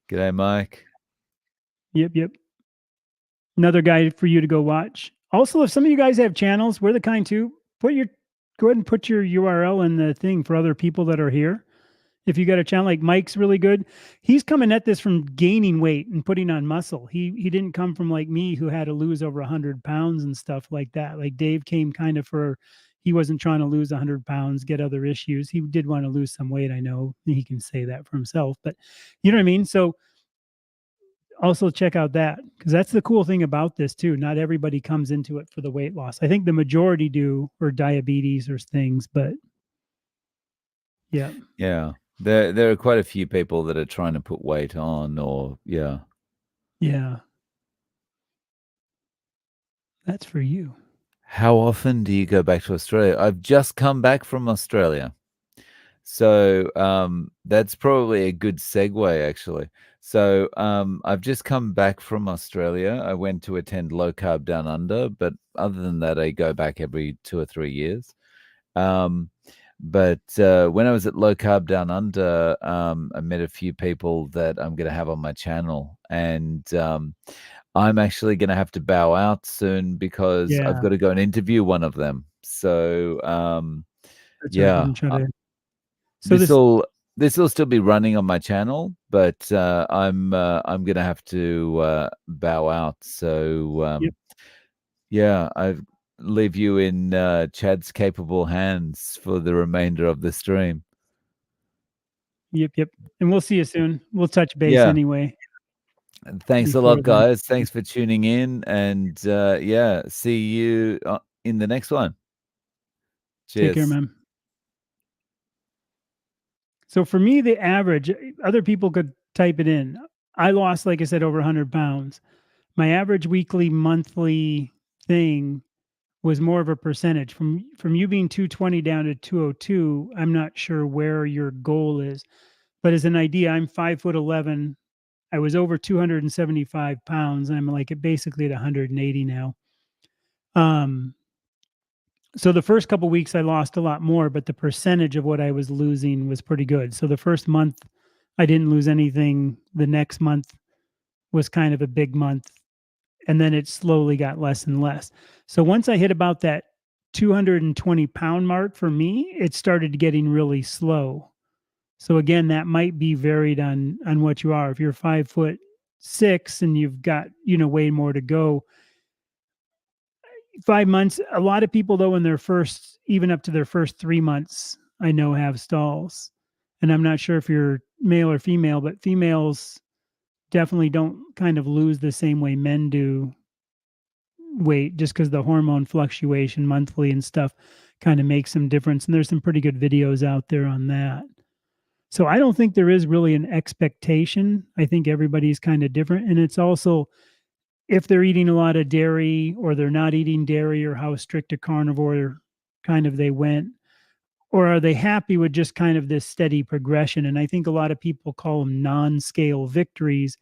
[SPEAKER 2] G'day, Mike.
[SPEAKER 1] Yep. Another guy for you to go watch. Also, if some of you guys have channels, we're the kind too. Go ahead and put your URL in the thing for other people that are here. If you got a channel like Mike's really good, he's coming at this from gaining weight and putting on muscle. He didn't come from like me who had to lose over 100 pounds and stuff like that. Like Dave came kind of he wasn't trying to lose 100 pounds, get other issues. He did want to lose some weight. I know he can say that for himself, but you know what I mean? So also check out that because that's the cool thing about this too. Not everybody comes into it for the weight loss. I think the majority do, or diabetes or things, but yeah.
[SPEAKER 2] Yeah, there are quite a few people that are trying to put weight on, or yeah.
[SPEAKER 1] That's for you.
[SPEAKER 2] How often do you go back to Australia? I've just come back from Australia. So that's probably a good segue, actually. So I've just come back from Australia. I went to attend Low Carb Down Under, but other than that, I go back every 2 or 3 years. But when I was at Low Carb Down Under, I met a few people that I'm going to have on my channel, and I'm actually going to have to bow out soon because I've
[SPEAKER 1] Yeah.
[SPEAKER 2] got to go and interview one of them. So
[SPEAKER 1] That's what
[SPEAKER 2] yeah,
[SPEAKER 1] I'm trying to. So
[SPEAKER 2] this will still be running on my channel, but I'm gonna have to bow out. So
[SPEAKER 1] yep.
[SPEAKER 2] yeah, I leave you in Chad's capable hands for the remainder of the stream.
[SPEAKER 1] Yep. And we'll see you soon. We'll touch base
[SPEAKER 2] Yeah.
[SPEAKER 1] anyway.
[SPEAKER 2] Thanks a
[SPEAKER 1] Before
[SPEAKER 2] lot,
[SPEAKER 1] then.
[SPEAKER 2] guys. Thanks for tuning in, and yeah, see you in the next one.
[SPEAKER 1] Take care,
[SPEAKER 2] Cheers.
[SPEAKER 1] man. So for me, the average, other people could type it in. I lost, like I said, over 100 pounds. My average weekly, monthly thing was more of a percentage from you being 220 down to 202. I'm not sure where your goal is, but as an idea, I'm 5'11". I was over 275 pounds. I'm like basically at 180 now. So the first couple weeks I lost a lot more, but the percentage of what I was losing was pretty good. So the first month I didn't lose anything. The next month was kind of a big month. And then it slowly got less and less. So once I hit about that 220-pound mark for me, it started getting really slow. So again, that might be varied on what you are. If you're 5'6" and you've got, way more to go, 5 months. A lot of people though, in their first, even up to their first 3 months, I know have stalls. And I'm not sure if you're male or female, but females definitely don't kind of lose the same way men do weight just because the hormone fluctuation monthly and stuff kind of make some difference. And there's some pretty good videos out there on that. So I don't think there is really an expectation. I think everybody's kind of different. And it's also if they're eating a lot of dairy or they're not eating dairy or how strict a carnivore kind of they went, or are they happy with just kind of this steady progression? And I think a lot of people call them non-scale victories,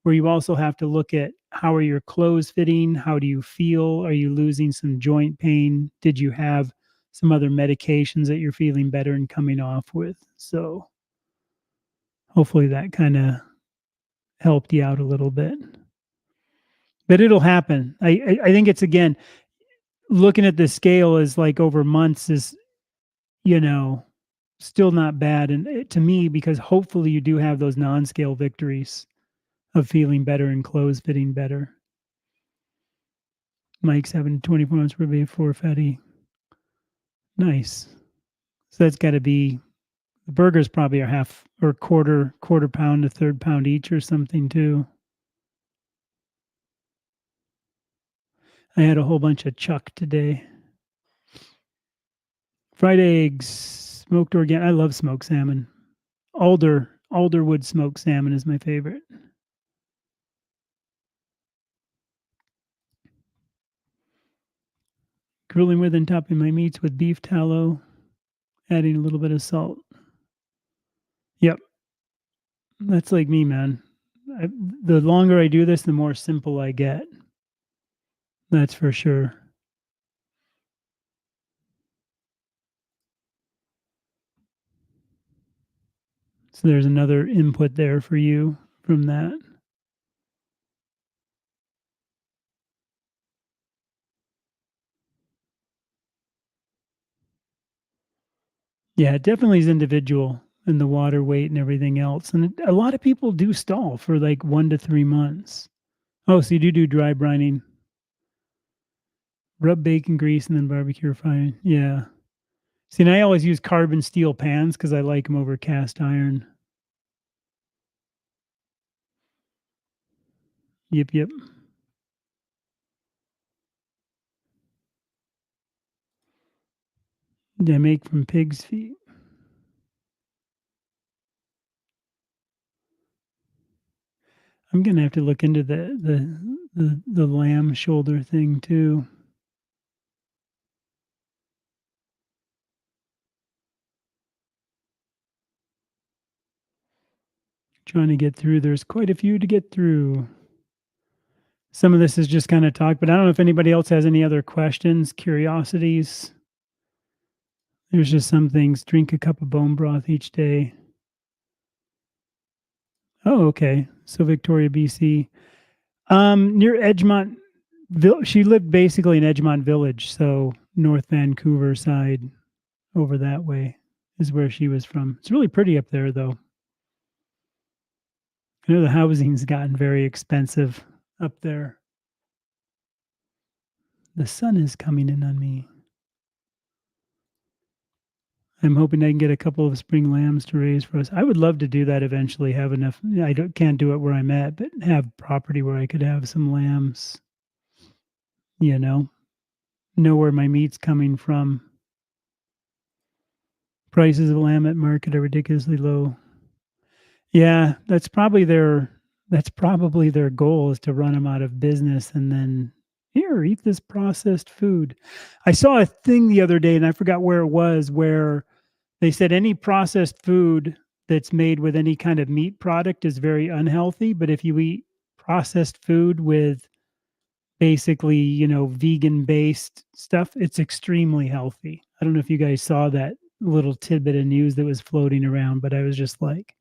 [SPEAKER 1] where you also have to look at how are your clothes fitting? How do you feel? Are you losing some joint pain? Did you have some other medications that you're feeling better and coming off with? So hopefully that kind of helped you out a little bit. But it'll happen. I think it's again looking at the scale as like over months is, you know, still not bad. And to me, because hopefully you do have those non-scale victories of feeling better and clothes fitting better. Mike's having 24 months per day, 4 fatty. Nice. So that's got to be the burgers probably are half or quarter pound to third pound each or something too. I had a whole bunch of chuck today. Fried eggs, smoked organic. I love smoked salmon. Alderwood smoked salmon is my favorite. Grilling with and topping my meats with beef tallow, adding a little bit of salt. Yep, that's like me, man. The longer I do this, the more simple I get. That's for sure. So there's another input there for you from that. Yeah, it definitely is individual and the water weight and everything else. And a lot of people do stall for like 1 to 3 months. Oh, so you do dry brining. Rub bacon grease and then barbecue or fry. Yeah. See, and I always use carbon steel pans because I like them over cast iron. Yep, yep. They make from pig's feet. I'm gonna have to look into the lamb shoulder thing too. Trying to get through. There's quite a few to get through. Some of this is just kind of talk, but I don't know if anybody else has any other questions, curiosities. There's just some things. Drink a cup of bone broth each day. Oh, okay. So Victoria, BC. Near Edgemont. She lived basically in Edgemont Village, so North Vancouver side, over that way is where she was from. It's really pretty up there, though. I know the housing's gotten very expensive up there. The sun is coming in on me. I'm hoping I can get a couple of spring lambs to raise for us. I would love to do that eventually. Have enough. Can't do it where I'm at, but have property where I could have some lambs. You know where my meat's coming from. Prices of lamb at market are ridiculously low. Yeah, that's probably their goal is to run them out of business and then here, eat this processed food. I saw a thing the other day and I forgot where it was where they said any processed food that's made with any kind of meat product is very unhealthy, but if you eat processed food with basically, vegan-based stuff, it's extremely healthy. I don't know if you guys saw that little tidbit of news that was floating around, but I was just like,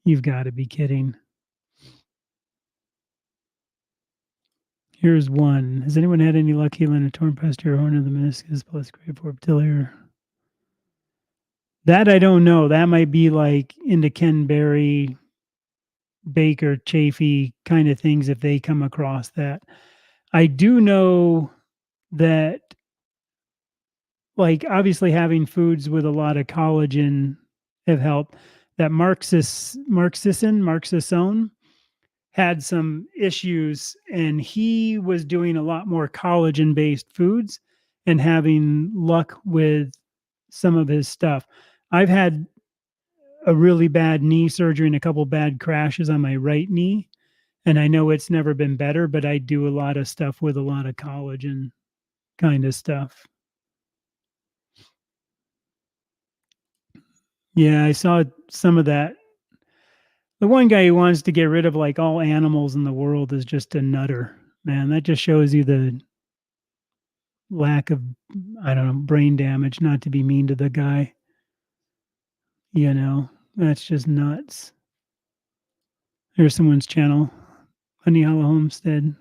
[SPEAKER 1] you've got to be kidding. Here's one. Has anyone had any luck healing a torn posterior horn of the meniscus plus grade 4 patella? That I don't know. That might be like into Ken Berry, Baker, Chafee kind of things if they come across that. I do know that, like, obviously having foods with a lot of collagen have helped. That Marxisson had some issues, and he was doing a lot more collagen-based foods, and having luck with some of his stuff. I've had a really bad knee surgery and a couple bad crashes on my right knee. And I know it's never been better, but I do a lot of stuff with a lot of collagen kind of stuff. Yeah, I saw some of that. The one guy who wants to get rid of like all animals in the world is just a nutter, man. That just shows you the lack of, I don't know, brain damage, not to be mean to the guy. That's just nuts. Here's someone's channel, Honey Hollow Homestead.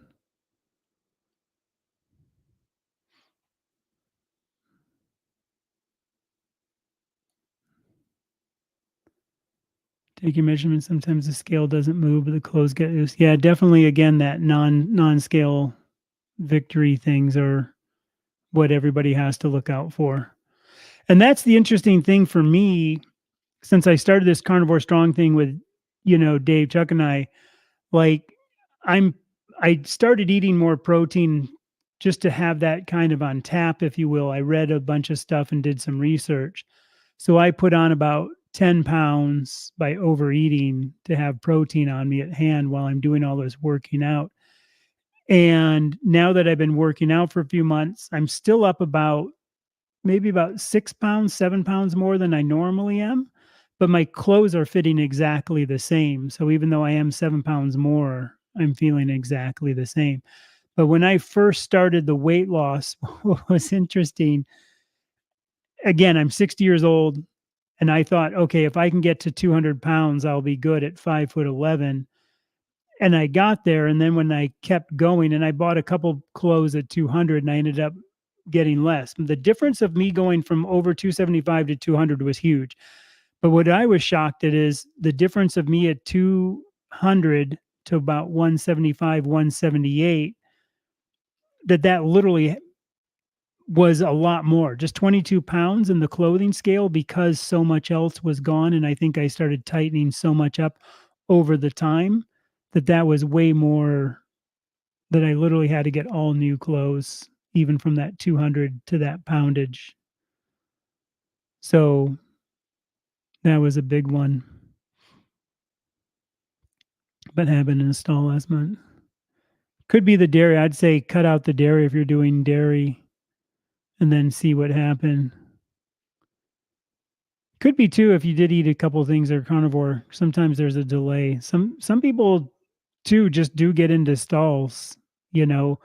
[SPEAKER 1] Take your measurements. Sometimes the scale doesn't move, but the clothes get loose. Yeah, definitely. Again, that non-scale victory things are what everybody has to look out for. And that's the interesting thing for me, since I started this carnivore strong thing with, Dave, Chuck, and I, like, I'm, I started eating more protein just to have that kind of on tap, if you will. I read a bunch of stuff and did some research. So I put on about 10 pounds by overeating to have protein on me at hand while I'm doing all this working out. And now that I've been working out for a few months, I'm still up maybe about 6 pounds, 7 pounds more than I normally am. But my clothes are fitting exactly the same. So even though I am 7 pounds more, I'm feeling exactly the same. But when I first started the weight loss, what was interesting, again, I'm 60 years old. And I thought, okay, if I can get to 200 pounds, I'll be good at 5'11". And I got there. And then when I kept going and I bought a couple clothes at 200 and I ended up getting less. The difference of me going from over 275 to 200 was huge. But what I was shocked at is the difference of me at 200 to about 175, 178, that literally was a lot more, just 22 pounds in the clothing scale because so much else was gone. And I think I started tightening so much up over the time that was way more, that I literally had to get all new clothes, even from that 200 to that poundage. So that was a big one, but happened in a stall last month. Could be the dairy. I'd say cut out the dairy if you're doing dairy and then see what happened. Could be too if you did eat a couple of things that are carnivore. Sometimes there's a delay. Some people too just do get into stalls. You know,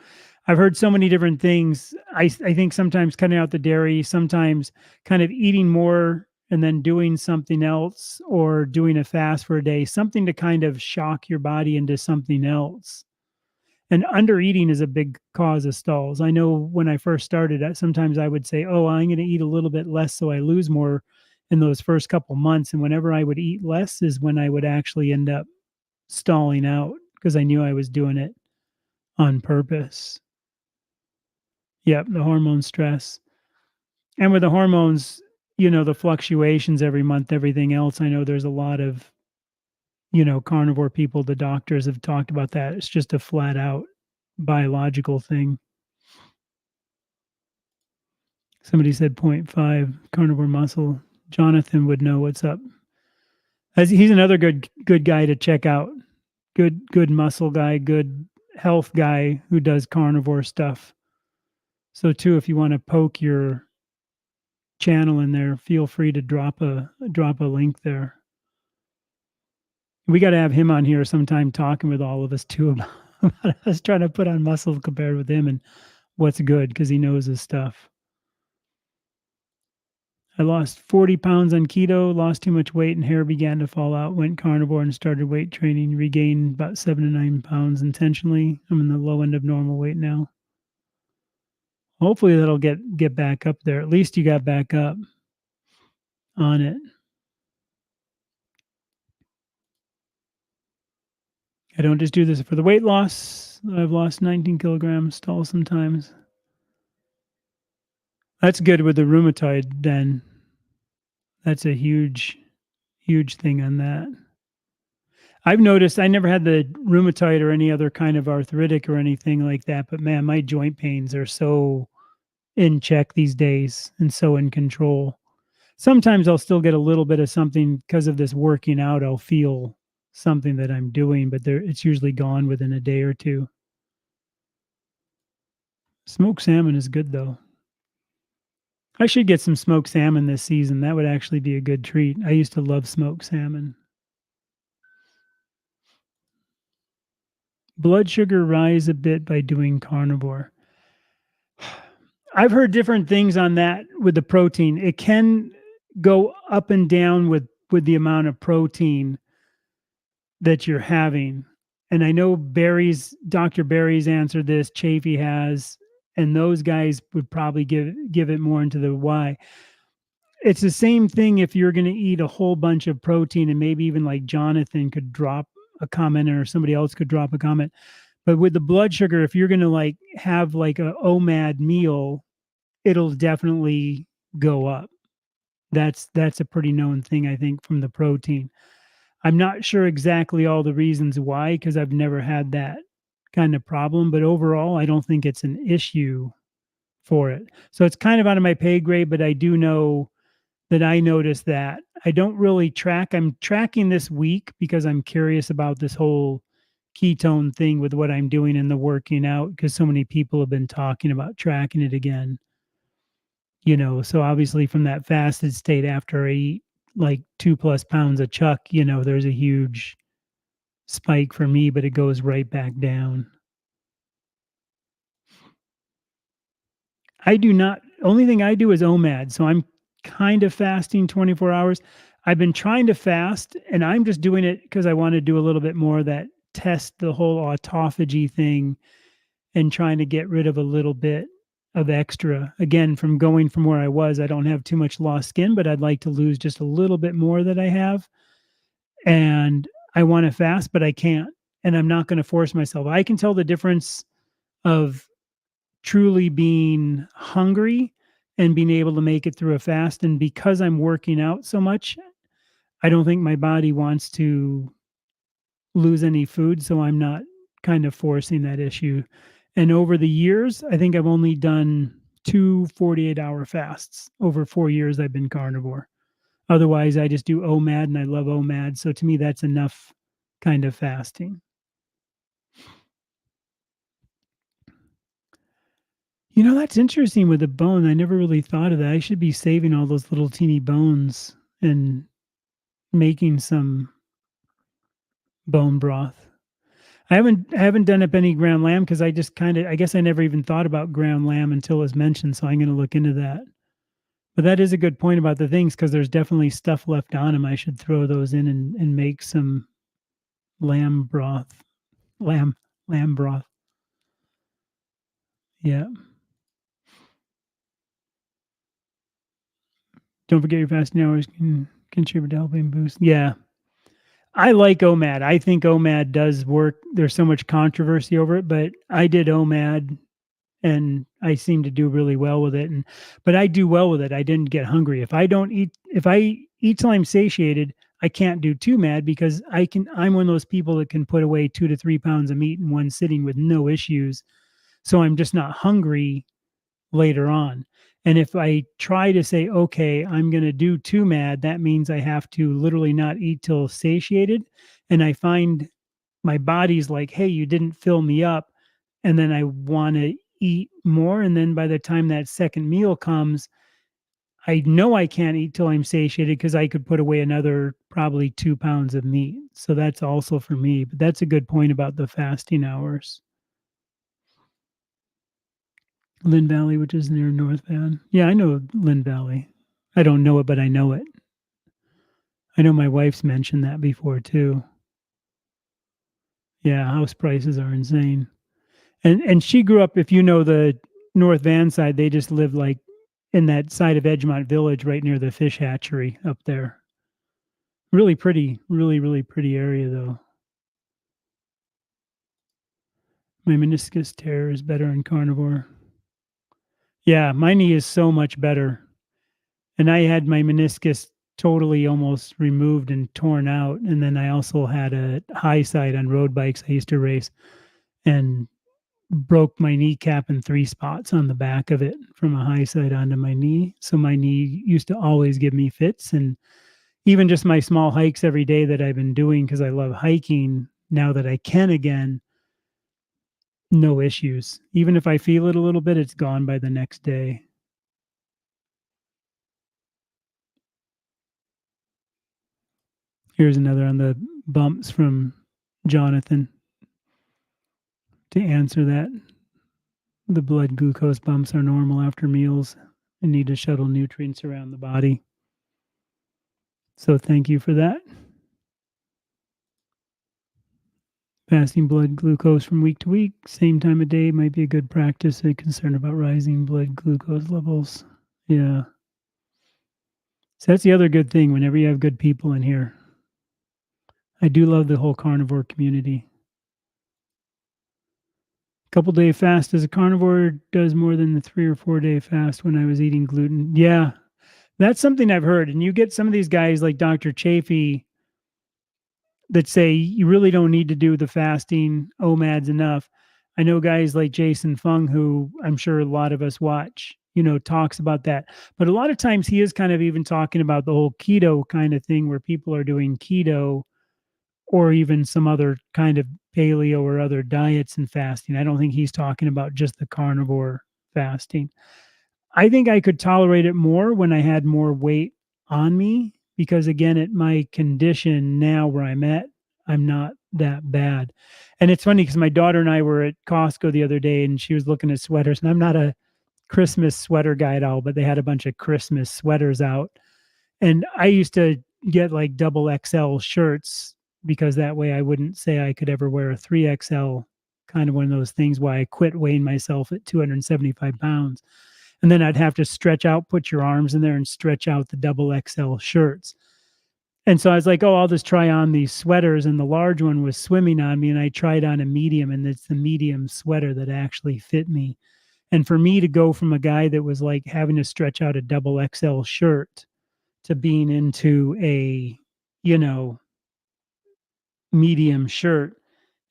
[SPEAKER 1] I've heard so many different things. I think sometimes cutting out the dairy, sometimes kind of eating more and then doing something else or doing a fast for a day, something to kind of shock your body into something else. And under eating is a big cause of stalls. I know when I first started, sometimes I would say, "Oh, I'm going to eat a little bit less so I lose more in those first couple months." And whenever I would eat less is when I would actually end up stalling out because I knew I was doing it on purpose. Yep, the hormone stress. And with the hormones, the fluctuations every month, everything else, I know there's a lot of, carnivore people, the doctors have talked about that. It's just a flat out biological thing. Somebody said point 0.5 carnivore muscle. Jonathan would know what's up. He's another good guy to check out. Good muscle guy, good health guy who does carnivore stuff. So too, if you want to poke your channel in there, feel free to drop a link there. We got to have him on here sometime talking with all of us too about us trying to put on muscle compared with him and what's good because he knows his stuff. I lost 40 pounds on keto, lost too much weight, and hair began to fall out. Went carnivore and started weight training. Regained about 7 to 9 pounds intentionally. I'm in the low end of normal weight now. Hopefully that'll get back up there. At least you got back up on it. I don't just do this for the weight loss. I've lost 19 kilograms stall sometimes. That's good with the rheumatoid then. That's a huge thing on that. I've noticed I never had the rheumatoid or any other kind of arthritic or anything like that, but man, my joint pains are so in check these days and so in control. Sometimes I'll still get a little bit of something because of this working out. I'll feel something that I'm doing, but it's usually gone within a day or two. Smoked salmon is good though. I should get some smoked salmon this season. That would actually be a good treat. I used to love smoked salmon. Blood sugar rise a bit by doing carnivore. I've heard different things on that with the protein. It can go up and down with the amount of protein that you're having. And I know Dr. Barry's answered this, Chafee has, and those guys would probably give it more into the why. It's the same thing if you're going to eat a whole bunch of protein, and maybe even like Jonathan could drop a comment or somebody else could drop a comment. But with the blood sugar, if you're going to like have like a OMAD meal, it'll definitely go up. That's a pretty known thing, I think, from the protein. I'm not sure exactly all the reasons why, because I've never had that kind of problem, but overall, I don't think it's an issue for it. So it's kind of out of my pay grade, but I do know that I noticed that. I don't really track. I'm tracking this week because I'm curious about this whole ketone thing with what I'm doing in the working out, because so many people have been talking about tracking it again. So obviously from that fasted state after I eat like 2+ pounds of chuck, there's a huge spike for me, but it goes right back down. I do not, only thing I do is OMAD. So I'm kind of fasting 24 hours. I've been trying to fast and I'm just doing it because I want to do a little bit more of that test the whole autophagy thing and trying to get rid of a little bit of extra. Again, from going from where I was, I don't have too much lost skin, but I'd like to lose just a little bit more that I have. And I want to fast, but I can't. And I'm not going to force myself. I can tell the difference of truly being hungry and being able to make it through a fast. And because I'm working out so much, I don't think my body wants to lose any food. So I'm not kind of forcing that issue. And over the years, I think I've only done 2 48-hour fasts. Over 4 years, I've been carnivore. Otherwise, I just do OMAD and I love OMAD. So to me, that's enough kind of fasting. That's interesting with the bone. I never really thought of that. I should be saving all those little teeny bones and making some bone broth. I haven't done up any ground lamb because I guess I never even thought about ground lamb until it was mentioned. So I'm going to look into that. But that is a good point about the things because there's definitely stuff left on them. I should throw those in and make some lamb broth. Lamb broth. Yeah. Don't forget your fasting hours can contribute to helping boost. Yeah. I like OMAD. I think OMAD does work. There's so much controversy over it, but I did OMAD and I seem to do really well with it. But I do well with it. I didn't get hungry. If I eat till I'm satiated, I can't do too mad because I'm one of those people that can put away 2 to 3 pounds of meat in one sitting with no issues. So I'm just not hungry later on. And if I try to say, okay, I'm going to do too mad, that means I have to literally not eat till satiated. And I find my body's like, hey, you didn't fill me up. And then I want to eat more. And then by the time that second meal comes, I know I can't eat till I'm satiated because I could put away another probably 2 pounds of meat. So that's also for me. But that's a good point about the fasting hours. Lynn Valley, which is near North Van. Yeah, I know Lynn Valley. I don't know it, but I know it. I know my wife's mentioned that before too. Yeah, house prices are insane. And she grew up, if you know the North Van side, they just live like in that side of Edgemont Village right near the fish hatchery up there. Really pretty, really, really pretty area though. My meniscus tear is better in carnivore. Yeah, my knee is so much better. And I had my meniscus totally almost removed and torn out. And then I also had a high side on road bikes I used to race. And broke my kneecap in 3 spots on the back of it from a high side onto my knee. So my knee used to always give me fits, and even just my small hikes every day that I've been doing because I love hiking now that I can again, no issues. Even if I feel it a little bit, it's gone by the next day. Here's another on the bumps from Jonathan to answer that. The blood glucose bumps are normal after meals and need to shuttle nutrients around the body. So thank you for that. Fasting blood glucose from week to week, same time of day might be a good practice. A concern about rising blood glucose levels. Yeah. So that's the other good thing whenever you have good people in here. I do love the whole carnivore community. Couple day fast as a carnivore does more than the 3 or 4 day fast when I was eating gluten. Yeah, that's something I've heard. And you get some of these guys like Dr. Chafee that say you really don't need to do the fasting OMADs enough. I know guys like Jason Fung, who I'm sure a lot of us watch, talks about that. But a lot of times he is kind of even talking about the whole keto kind of thing where people are doing keto or even some other kind of paleo or other diets and fasting. I don't think he's talking about just the carnivore fasting. I think I could tolerate it more when I had more weight on me because, again, at my condition now where I'm at, I'm not that bad. And it's funny because my daughter and I were at Costco the other day and she was looking at sweaters, and I'm not a Christmas sweater guy at all, but they had a bunch of Christmas sweaters out. And I used to get like double XL shirts because that way I wouldn't say I could ever wear a 3XL, kind of one of those things why I quit weighing myself at 275 pounds. And then I'd have to stretch out, put your arms in there and stretch out the double XL shirts. And so I was like, oh, I'll just try on these sweaters. And the large one was swimming on me. And I tried on a medium, and it's the medium sweater that actually fit me. And for me to go from a guy that was like having to stretch out a double XL shirt to being into a, medium shirt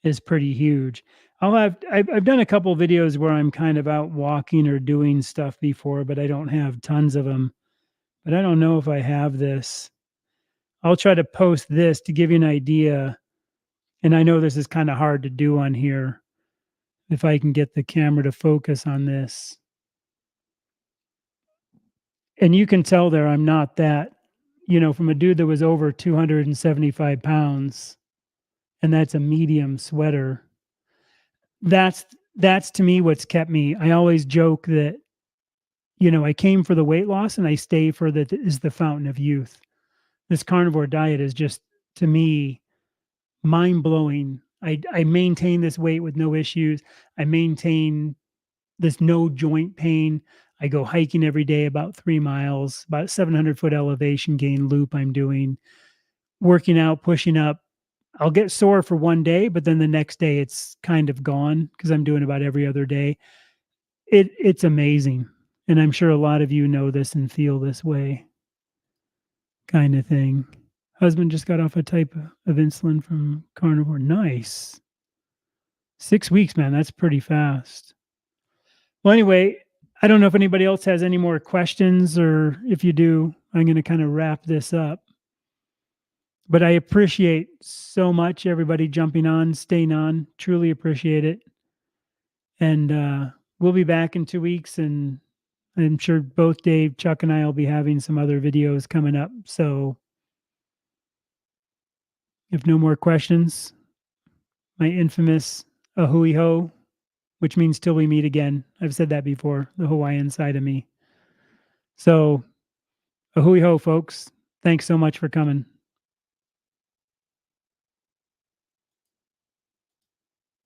[SPEAKER 1] is pretty huge. I've done a couple videos where I'm kind of out walking or doing stuff before, but I don't have tons of them. But I don't know if I have this. I'll try to post this to give you an idea. And I know this is kind of hard to do on here. If I can get the camera to focus on this. And you can tell there I'm not that, from a dude that was over 275 pounds, and that's a medium sweater. That's to me what's kept me. I always joke that, I came for the weight loss and I stay for the fountain of youth. This carnivore diet is just, to me, mind blowing. I maintain this weight with no issues. I maintain this no joint pain. I go hiking every day about 3 miles, about 700-foot elevation gain loop I'm doing, working out, pushing up. I'll get sore for one day, but then the next day it's kind of gone because I'm doing about every other day. It's amazing. And I'm sure a lot of you know this and feel this way kind of thing. Husband just got off a type of insulin from Carnivore. Nice. 6 weeks, man. That's pretty fast. Well, anyway, I don't know if anybody else has any more questions, or if you do, I'm going to kind of wrap this up. But I appreciate so much everybody jumping on, staying on. Truly appreciate it. And we'll be back in 2 weeks, and I'm sure both Dave, Chuck, and I will be having some other videos coming up. So if no more questions, my infamous ahui ho, which means till we meet again. I've said that before, the Hawaiian side of me. So ahui ho, folks. Thanks so much for coming.